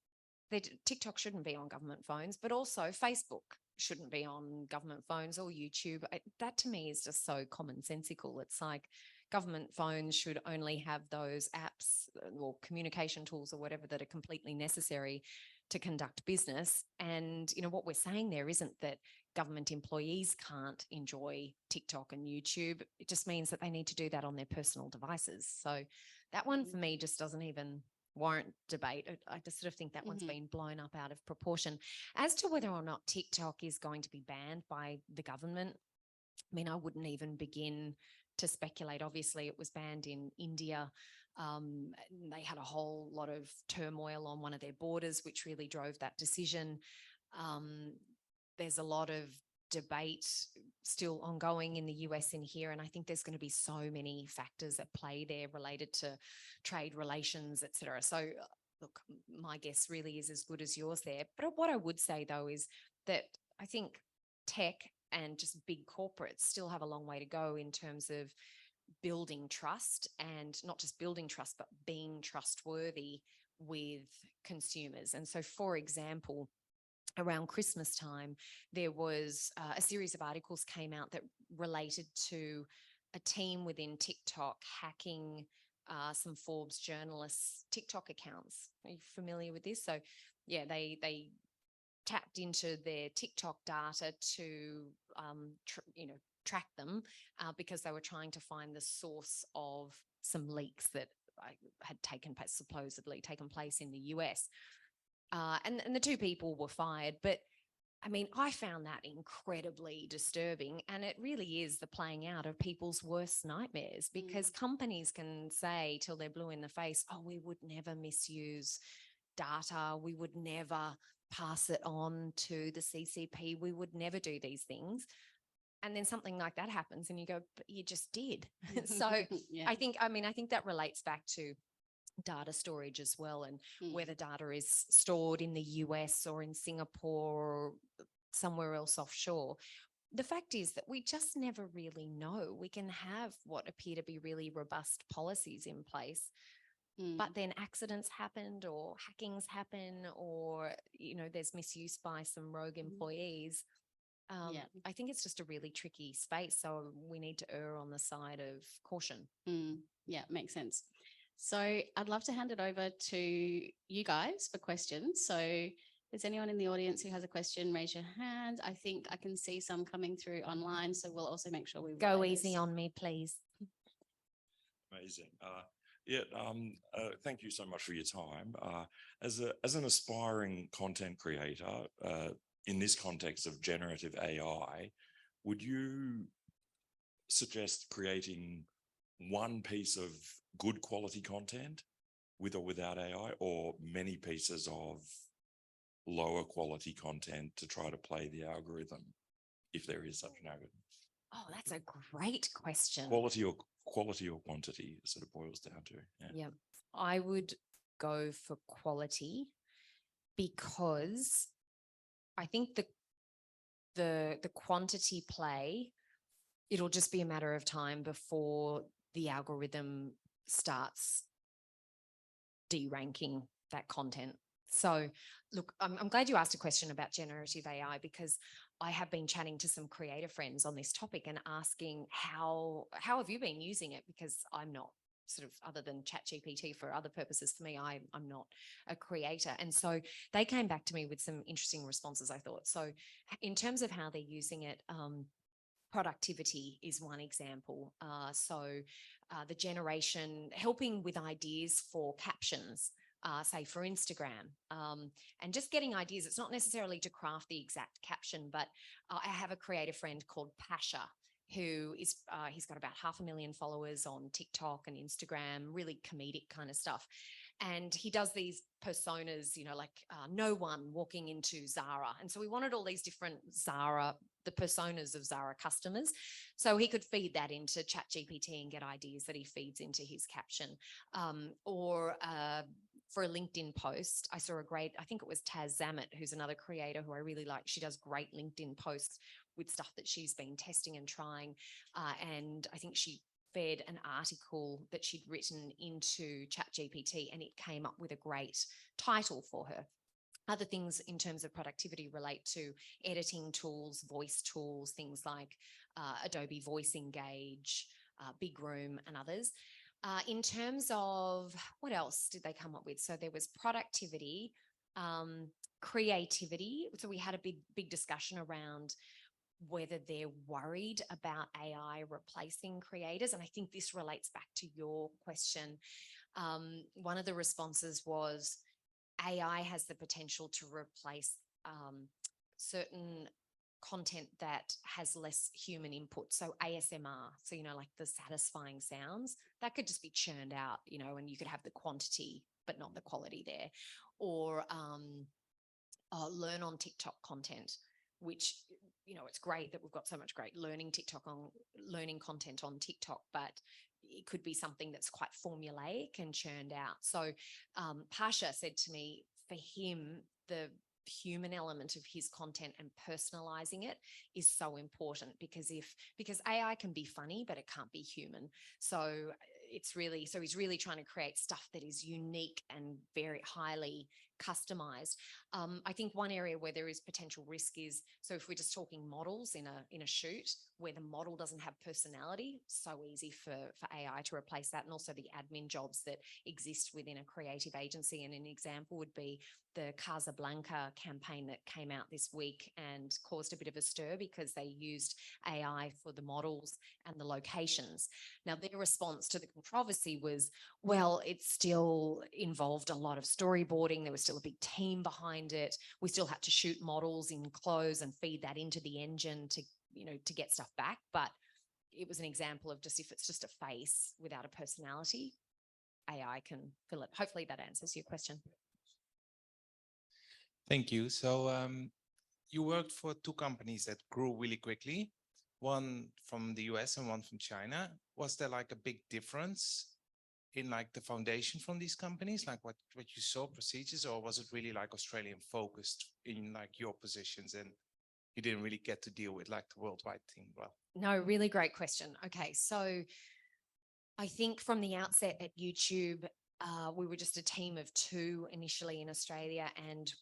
that TikTok shouldn't be on government phones, but also Facebook shouldn't be on government phones, or YouTube. That to me is just so commonsensical. It's like government phones should only have those apps or communication tools or whatever that are completely necessary to conduct business. And, what we're saying there isn't that government employees can't enjoy TikTok and YouTube. It just means that they need to do that on their personal devices. So that one for me just doesn't even warrant debate. I just sort of think that one's been blown up out of proportion. As to whether or not TikTok is going to be banned by the government, I wouldn't even begin to speculate. Obviously, it was banned in India. They had a whole lot of turmoil on one of their borders, which really drove that decision. There's a lot of debate still ongoing in the US and here, and I think there's going to be so many factors at play there related to trade relations, etc. So look, my guess really is as good as yours there. But what I would say though is that I think tech and just big corporates still have a long way to go in terms of building trust, and not just building trust, but being trustworthy with consumers. And so, for example, around Christmas time, there was a series of articles came out that related to a team within TikTok hacking some Forbes journalists' TikTok accounts. Are you familiar with this? So, yeah, they tapped into their TikTok data to, track them because they were trying to find the source of some leaks that had supposedly taken place in the US. And the 2 people were fired. But I found that incredibly disturbing. And it really is the playing out of people's worst nightmares, because companies can say till they're blue in the face, oh, we would never misuse data. We would never pass it on to the CCP. We would never do these things. And then something like that happens and you go, but you just did. So yeah. I think that relates back to data storage as well, and whether data is stored in the US or in Singapore or somewhere else offshore. The fact is that we just never really know. We can have what appear to be really robust policies in place, but then accidents happened, or hackings happen, or, there's misuse by some rogue employees. I think it's just a really tricky space. So we need to err on the side of caution. Yeah, makes sense. So I'd love to hand it over to you guys for questions. So if there's anyone in the audience who has a question, raise your hand. I think I can see some coming through online. So we'll also make sure we go easy on me, please. Amazing. Thank you so much for your time. As an aspiring content creator, in this context of generative AI, would you suggest creating one piece of good quality content with or without AI, or many pieces of lower quality content to try to play the algorithm, if there is such an algorithm? Oh, that's a great question. Quality or quantity sort of boils down to. Yeah, I would go for quality because I think the quantity play, it'll just be a matter of time before the algorithm starts de-ranking that content. So look, I'm glad you asked a question about generative AI, because I have been chatting to some creator friends on this topic and asking how have you been using it? Because I'm not, sort of, other than ChatGPT for other purposes, for me, I'm not a creator. And so they came back to me with some interesting responses, I thought. So in terms of how they're using it, productivity is one example. The generation helping with ideas for captions, say for Instagram, and just getting ideas. It's not necessarily to craft the exact caption, but I have a creative friend called Pasha, who is, he's got about 500,000 followers on TikTok and Instagram, really comedic kind of stuff. And he does these personas, like no one walking into Zara. And so we wanted all these different the personas of Zara customers. So he could feed that into ChatGPT and get ideas that he feeds into his caption. Or for a LinkedIn post, I saw I think it was Taz Zammit, who's another creator who I really like. She does great LinkedIn posts with stuff that she's been testing and trying. And I think she fed an article that she'd written into ChatGPT, and it came up with a great title for her. Other things in terms of productivity relate to editing tools, voice tools, things like Adobe Voice Engage, Big Room, and others. In terms of what else did they come up with? So there was productivity, creativity. So we had a big discussion around whether they're worried about AI replacing creators. And I think this relates back to your question. One of the responses was AI has the potential to replace certain content that has less human input. So ASMR, so, like the satisfying sounds, that could just be churned out, and you could have the quantity, but not the quality there. Or learn on TikTok content, which, it's great that we've got so much great learning content on TikTok, but it could be something that's quite formulaic and churned out. So Pasha said to me, for him, the human element of his content and personalizing it is so important, because AI can be funny, but it can't be human. So he's really trying to create stuff that is unique and very highly customized. I think one area where there is potential risk is, so if we're just talking models in a shoot where the model doesn't have personality, so easy for AI to replace that, and also the admin jobs that exist within a creative agency. And an example would be the Casablanca campaign that came out this week and caused a bit of a stir because they used AI for the models and the locations. Now, their response to the controversy was, well, it still involved a lot of storyboarding. There was still a big team behind it. We still had to shoot models in clothes and feed that into the engine to get stuff back. But it was an example of just, if it's just a face without a personality, AI can fill it. Hopefully that answers your question. Thank you. So you worked for two companies that grew really quickly, one from the US and one from China. Was there like a big difference in like the foundation from these companies, like what you saw procedures, or was it really like Australian focused in like your positions and you didn't really get to deal with like the worldwide thing? Well, no, really great question. Okay, so I think from the outset at YouTube, we were just a team of two initially in Australia, and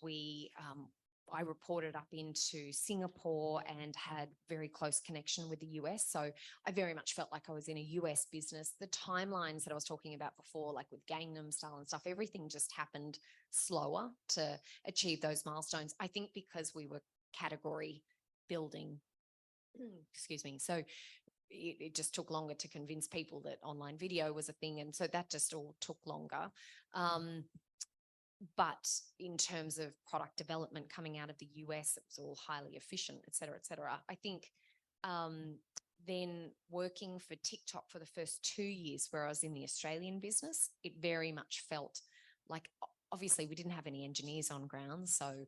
I reported up into Singapore and had very close connection with the US. So I very much felt like I was in a US business. The timelines that I was talking about before, like with Gangnam Style and stuff, everything just happened slower to achieve those milestones. I think because we were category building, excuse me. So it just took longer to convince people that online video was a thing. And so that just all took longer. But in terms of product development coming out of the US, it was all highly efficient, et cetera, et cetera. I think then working for TikTok for the first 2 years where I was in the Australian business, it very much felt like, obviously we didn't have any engineers on ground. So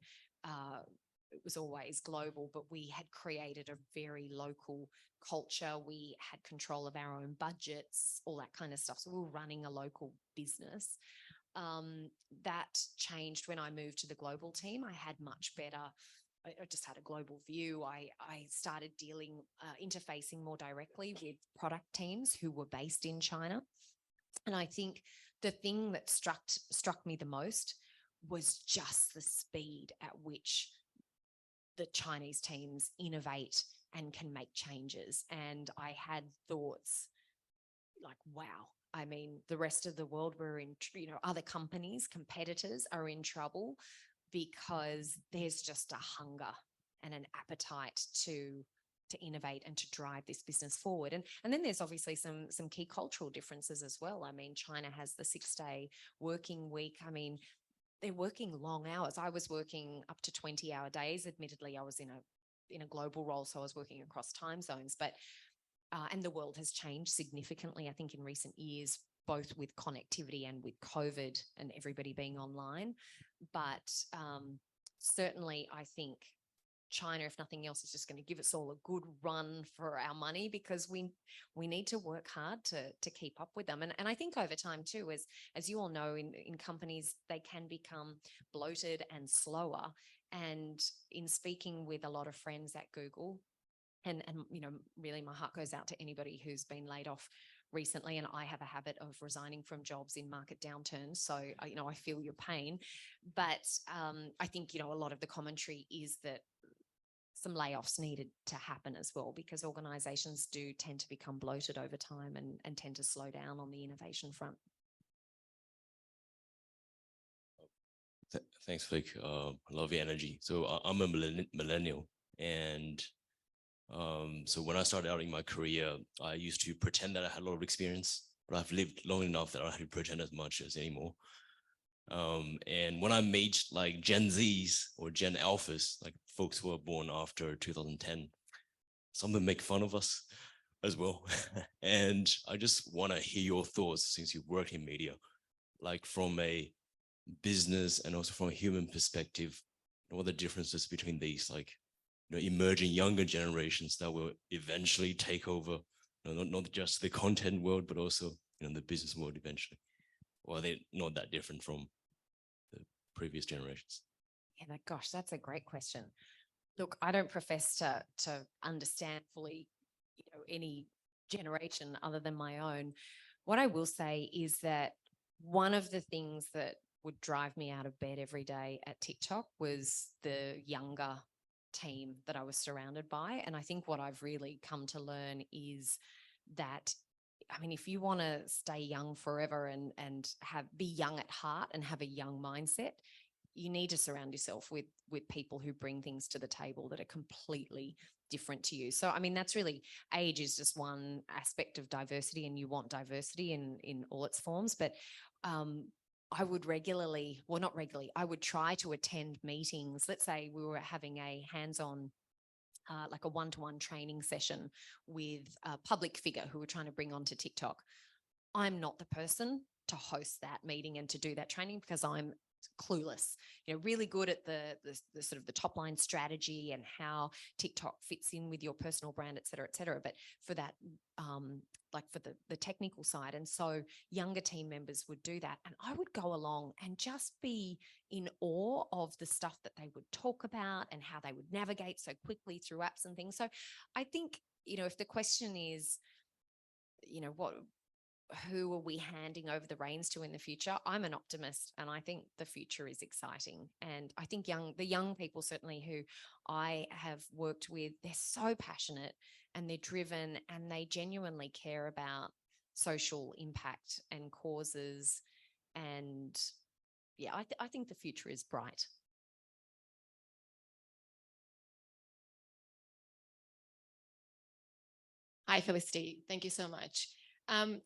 it was always global, but we had created a very local culture. We had control of our own budgets, all that kind of stuff. So we were running a local business. That changed when I moved to the global team. I had much better, I just had a global view. I started interfacing more directly with product teams who were based in China. And I think the thing that struck me the most was just the speed at which the Chinese teams innovate and can make changes. And I had thoughts like, wow, I mean, the rest of the world, we're in, other companies, competitors are in trouble because there's just a hunger and an appetite to innovate and to drive this business forward. And then there's obviously some key cultural differences as well. I mean, China has the 6-day working week. I mean, they're working long hours. I was working up to 20-hour days. Admittedly, I was in a global role, so I was working across time zones. But and the world has changed significantly, I think, in recent years, both with connectivity and with COVID and everybody being online. But certainly, I think China, if nothing else, is just going to give us all a good run for our money, because we need to work hard to keep up with them. And I think over time too, as you all know, in companies, they can become bloated and slower. And in speaking with a lot of friends at Google, and really my heart goes out to anybody who's been laid off recently, and I have a habit of resigning from jobs in market downturns, so I feel your pain. But I think a lot of the commentary is that some layoffs needed to happen as well, because organizations do tend to become bloated over time and tend to slow down on the innovation front. Thanks, Vic. I love your energy. So I'm a millennial, and so when I started out in my career, I used to pretend that I had a lot of experience, but I've lived long enough that I don't have to pretend as much as anymore. And when I meet like Gen Zs or Gen Alphas, like folks who are born after 2010, some of them make fun of us as well. And I just want to hear your thoughts, since you've worked in media, like from a business and also from a human perspective, what are the differences between these, like, emerging younger generations that will eventually take over, not just the content world, but also, the business world eventually? Or are they not that different from the previous generations? Yeah, gosh, that's a great question. Look, I don't profess to understand fully, any generation other than my own. What I will say is that one of the things that would drive me out of bed every day at TikTok was the younger team that I was surrounded by. And I think what I've really come to learn is that, I mean, if you want to stay young forever and be young at heart and have a young mindset, you need to surround yourself with people who bring things to the table that are completely different to you. So, I mean, that's really, age is just one aspect of diversity, and you want diversity in all its forms. But I would I would try to attend meetings. Let's say we were having a hands-on, like a one-to-one training session with a public figure who we're trying to bring onto TikTok. I'm not the person to host that meeting and to do that training, because I'm clueless, really good at the sort of the top line strategy and how TikTok fits in with your personal brand, et cetera, but for that, like for the technical side. And so younger team members would do that, and I would go along and just be in awe of the stuff that they would talk about and how they would navigate so quickly through apps and things. So I think, if the question is, who are we handing over the reins to in the future? I'm an optimist, and I think the future is exciting. And I think the young people, certainly who I have worked with, they're so passionate and they're driven, and they genuinely care about social impact and causes. And yeah, I think the future is bright. Hi, Felicity. Thank you so much.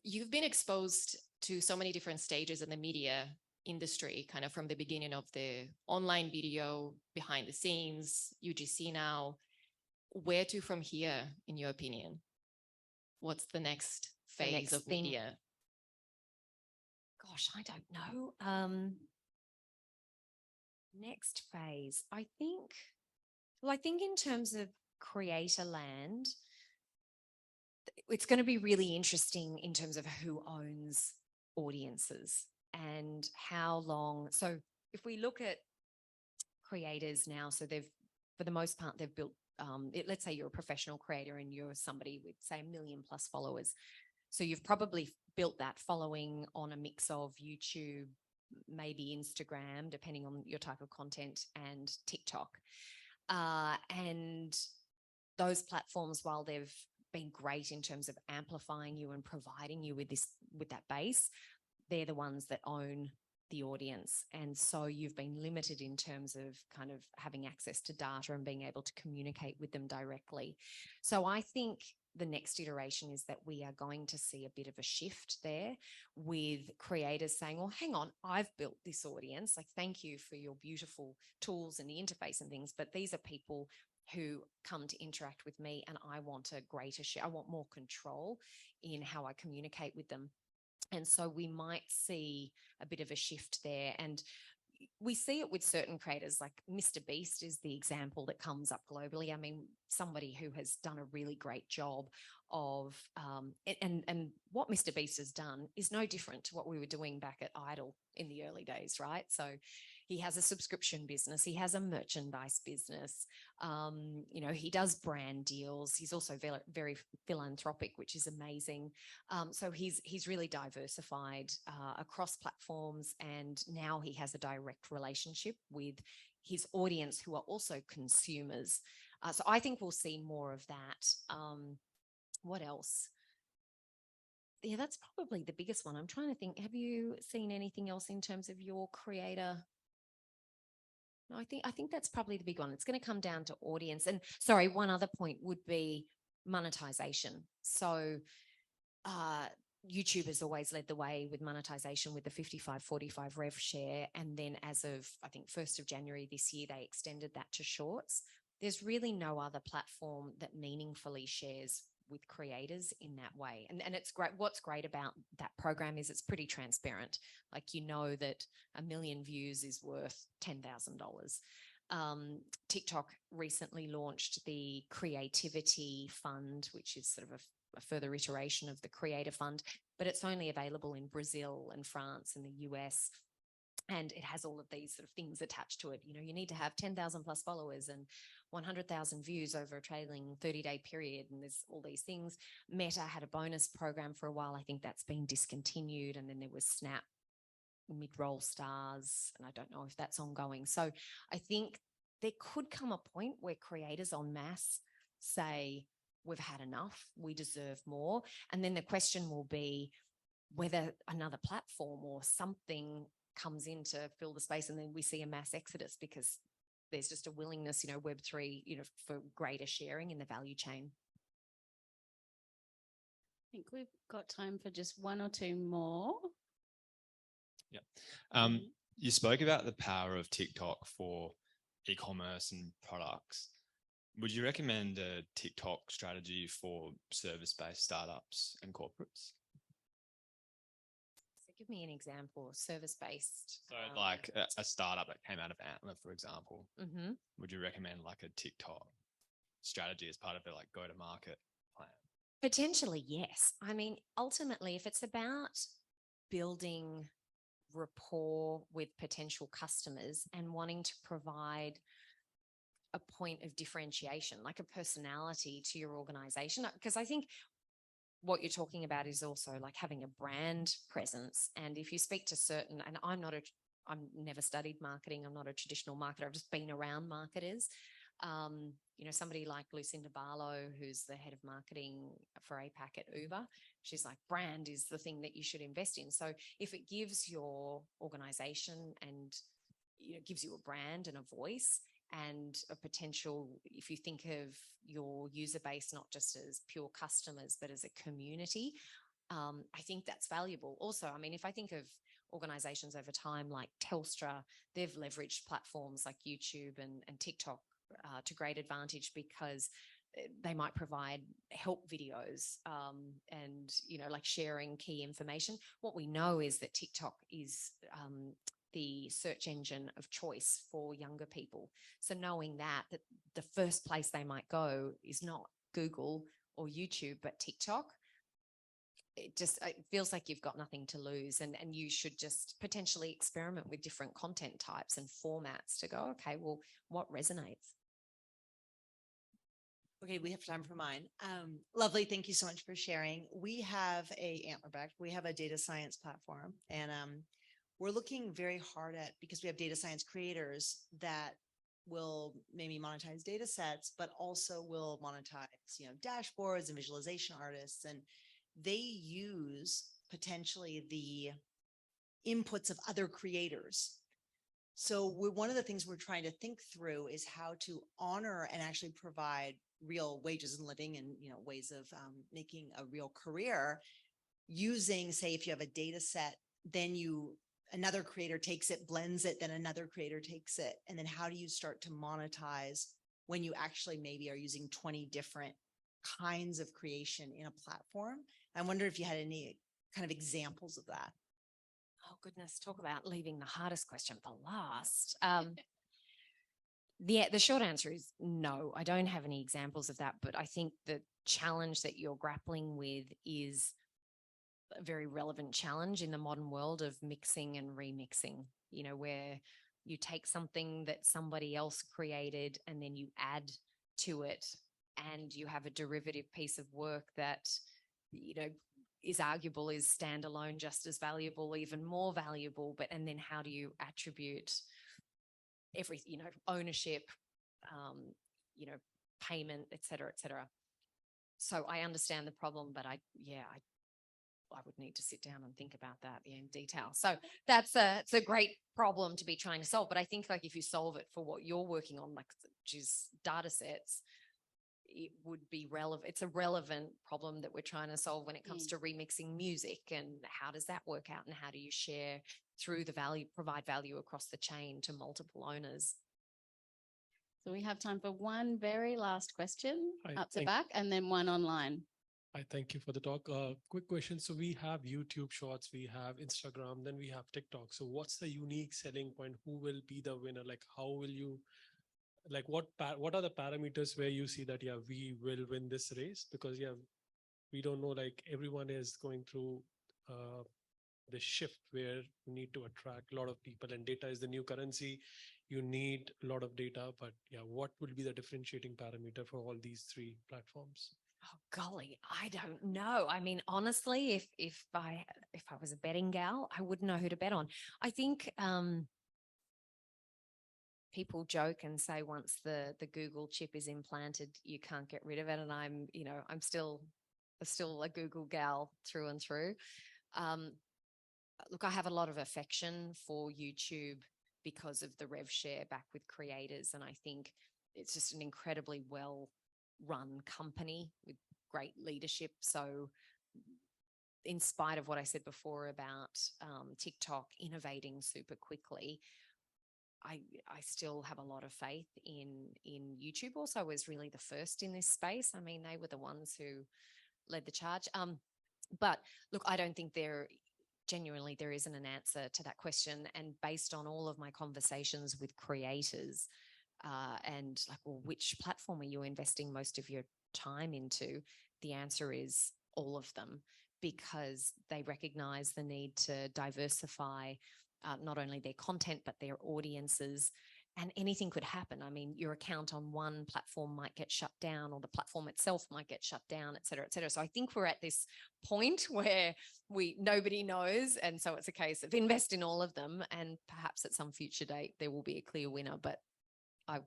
You've been exposed to so many different stages in the media industry, kind of from the beginning of the online video, behind the scenes, UGC now. Where to from here, in your opinion? What's the next phase of media? Gosh, I don't know. Next phase, I think Well, I think in terms of creator land, it's going to be really interesting in terms of who owns audiences and how long. So if we look at creators now, so they've, for the most part, they've built, let's say you're a professional creator and you're somebody with, say, 1 million plus followers. So you've probably built that following on a mix of YouTube, maybe Instagram, depending on your type of content, and TikTok. And those platforms, while they've been great in terms of amplifying you and providing you with that base, they're the ones that own the audience. And so you've been limited in terms of kind of having access to data and being able to communicate with them directly. So I think the next iteration is that we are going to see a bit of a shift there, with creators saying, well, hang on, I've built this audience. Like, thank you for your beautiful tools and the interface and things, but these are people who come to interact with me, and I want a greater share. I want more control in how I communicate with them. And so we might see a bit of a shift there. And we see it with certain creators, like Mr. Beast is the example that comes up globally. I mean, somebody who has done a really great job of, and what Mr. Beast has done is no different to what we were doing back at Idol in the early days, right? So he has a subscription business. He has a merchandise business. He does brand deals. He's also very philanthropic, which is amazing. So he's really diversified across platforms, and now he has a direct relationship with his audience, who are also consumers. So I think we'll see more of that. What else? Yeah, that's probably the biggest one. I'm trying to think. Have you seen anything else in terms of your creator? No, I think that's probably the big one. It's going to come down to audience. And sorry, one other point would be monetization. So YouTube has always led the way with monetization with the 55-45 rev share. And then as of, I think, 1st of January this year, they extended that to shorts. There's really no other platform that meaningfully shares with creators in that way. And it's great. What's great about that program is it's pretty transparent. Like, you know that 1 million views is worth $10,000. TikTok recently launched the Creativity Fund, which is sort of a further iteration of the Creator Fund, but it's only available in Brazil and France and the US. And it has all of these sort of things attached to it. You know, you need to have 10,000 plus followers and 100,000 views over a trailing 30-day period. And there's all these things. Meta had a bonus program for a while. I think that's been discontinued. And then there was Snap mid-roll stars. And I don't know if that's ongoing. So I think there could come a point where creators en masse say, we've had enough, we deserve more. And then the question will be whether another platform or something comes in to fill the space, and then we see a mass exodus because there's just a willingness, Web3, for greater sharing in the value chain. I think we've got time for just one or two more. Yeah. You spoke about the power of TikTok for e-commerce and products. Would you recommend a TikTok strategy for service-based startups and corporates? Give me an example, service-based. So like a startup that came out of Antler, for example, Mm-hmm. would you recommend like a TikTok strategy as part of their like go-to-market plan? Potentially, yes. I mean, ultimately, if it's about building rapport with potential customers and wanting to provide a point of differentiation, like a personality to your organization, because I think what you're talking about is also like having a brand presence. And if you speak to certain, and I'm never studied marketing. I'm not a traditional marketer. I've just been around marketers. Somebody like Lucinda Barlow, who's the head of marketing for APAC at Uber, she's like, brand is the thing that you should invest in. So if it gives your organization and gives you a brand and a voice, and a potential, if you think of your user base not just as pure customers, but as a community, I think that's valuable. Also, I mean, if I think of organizations over time like Telstra, they've leveraged platforms like YouTube and TikTok to great advantage because they might provide help videos and, like sharing key information. What we know is that TikTok is the search engine of choice for younger people. So knowing that the first place they might go is not Google or YouTube, but TikTok, it feels like you've got nothing to lose, and you should just potentially experiment with different content types and formats to go, okay, well, what resonates? Okay, we have time for mine. Lovely. Thank you so much for sharing. We have we have a data science platform, and we're looking very hard at, because we have data science creators that will maybe monetize data sets, but also will monetize, dashboards and visualization artists. And they use potentially the inputs of other creators. So one of the things we're trying to think through is how to honor and actually provide real wages and living, and ways of making a real career using, say, if you have a data set, then another creator takes it, blends it, then another creator takes it, and then how do you start to monetize when you actually maybe are using 20 different kinds of creation in a platform? I wonder if you had any kind of examples of that. Oh goodness, talk about leaving the hardest question for last. The short answer is no, I don't have any examples of that, but I think the challenge that you're grappling with is a very relevant challenge in the modern world of mixing and remixing, where you take something that somebody else created and then you add to it, and you have a derivative piece of work that, is arguable, is standalone, just as valuable, even more valuable. And then how do you attribute ownership, payment, et cetera, et cetera. So I understand the problem, but I would need to sit down and think about that in detail. So it's a great problem to be trying to solve. But I think if you solve it for what you're working on, which is data sets, it would be relevant. It's a relevant problem that we're trying to solve when it comes to remixing music, and how does that work out, and how do you share through the value, provide value across the chain to multiple owners. So we have time for one very last question up to thank- back, and then one online. I thank you for the talk. Quick question. So we have YouTube Shorts, we have Instagram, then we have TikTok. So what's the unique selling point? Who will be the winner? How will you, what are the parameters where you see that, we will win this race? Because, we don't know, everyone is going through the shift where you need to attract a lot of people, and data is the new currency. You need a lot of data, but what would be the differentiating parameter for all these three platforms? Oh golly, I don't know. I mean, honestly, if I was a betting gal, I wouldn't know who to bet on. I think people joke and say once the Google chip is implanted, you can't get rid of it. And I'm still a Google gal through and through. Look, I have a lot of affection for YouTube because of the rev share back with creators. And I think it's just an incredibly well-run company with great leadership. So in spite of what I said before about TikTok innovating super quickly, I still have a lot of faith in YouTube. Also was really the first in this space. I mean, they were the ones who led the charge. But look, I don't think there isn't an answer to that question. And based on all of my conversations with creators and which platform are you investing most of your time into? The answer is all of them, because they recognize the need to diversify not only their content, but their audiences. And anything could happen. I mean, your account on one platform might get shut down, or the platform itself might get shut down, et cetera, et cetera. So I think we're at this point where nobody knows. And so it's a case of invest in all of them. And perhaps at some future date, there will be a clear winner. But I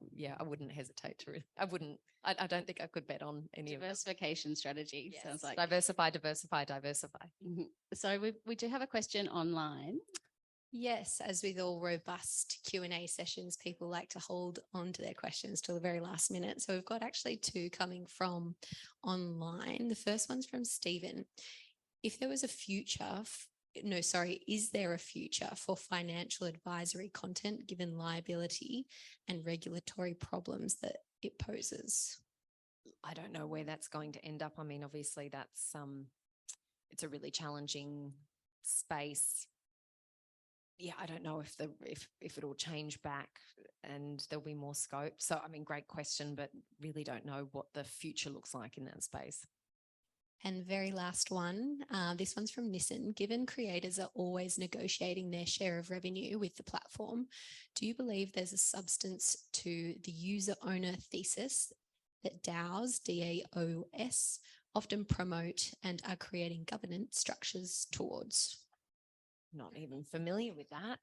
wouldn't hesitate to. I don't think I could bet on any of them. Diversification strategy, Yes. sounds like. Diversify. Mhm. So we do have a question online. Yes, as with all robust Q&A sessions, people like to hold on to their questions till the very last minute. So we've got actually two coming from online. The first one's from Stephen. If there was a future, is there a future for financial advisory content given liability and regulatory problems that it poses? I don't know where that's going to end up. I mean, obviously that's it's a really challenging space. yeah, I don't know if it'll change back and there'll be more scope. So, I mean, great question, but really don't know what the future looks like in that space. And very last one, this one's from Nissan. Given creators are always negotiating their share of revenue with the platform, do you believe there's a substance to the user owner thesis that DAOs, DAOs, often promote and are creating governance structures towards? Not even familiar with that.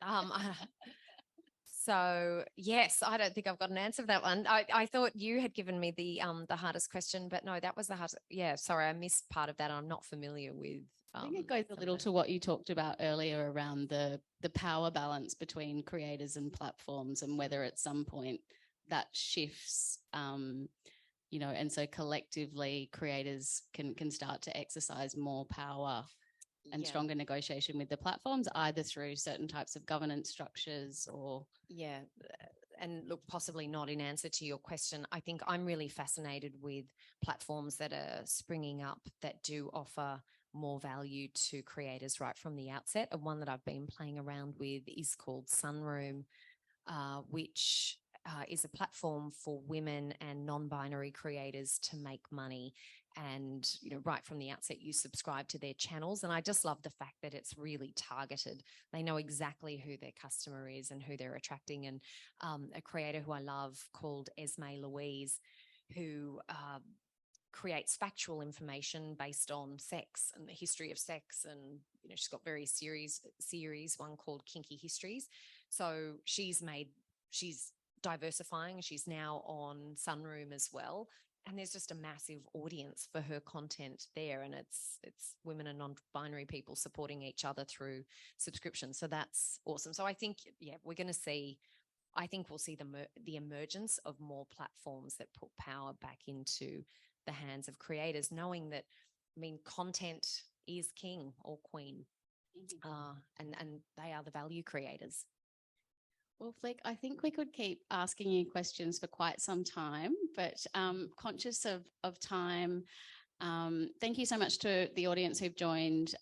So yes, I don't think I've got an answer for that one. I thought you had given me the hardest question, but no, that was the hardest. Yeah, sorry, I missed part of that. I'm not familiar with. I think it goes a little to what you talked about earlier around the power balance between creators and platforms, and whether at some point that shifts. You know, and so collectively creators can start to exercise more power and stronger negotiation with the platforms, either through certain types of governance structures or. Yeah. And look, possibly not in answer to your question. I think I'm really fascinated with platforms that are springing up that do offer more value to creators right from the outset. And one that I've been playing around with is called Sunroom, which is a platform for women and non-binary creators to make money. And, you know, right from the outset, you subscribe to their channels. And I just love the fact that it's really targeted. They know exactly who their customer is and who they're attracting. And a creator who I love called Esme Louise, who creates factual information based on sex and the history of sex. And, you know, she's got various series, one called Kinky Histories. So she's diversifying. She's now on Sunroom as well. And there's just a massive audience for her content there. And it's women and non-binary people supporting each other through subscription. So that's awesome. So I think, yeah, we'll see the emergence of more platforms that put power back into the hands of creators, knowing that, I mean, content is king or queen, and they are the value creators. Well, Flick, I think we could keep asking you questions for quite some time, but conscious of time, thank you so much to the audience who've joined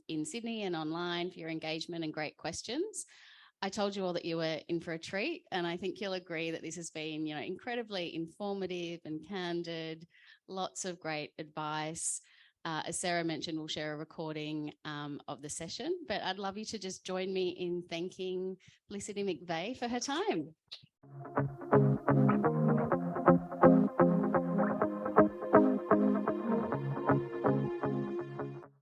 in Sydney and online for your engagement and great questions. I told you all that you were in for a treat, and I think you'll agree that this has been, you know, incredibly informative and candid, lots of great advice. As Sarah mentioned, we'll share a recording of the session, but I'd love you to just join me in thanking Felicity McVay for her time.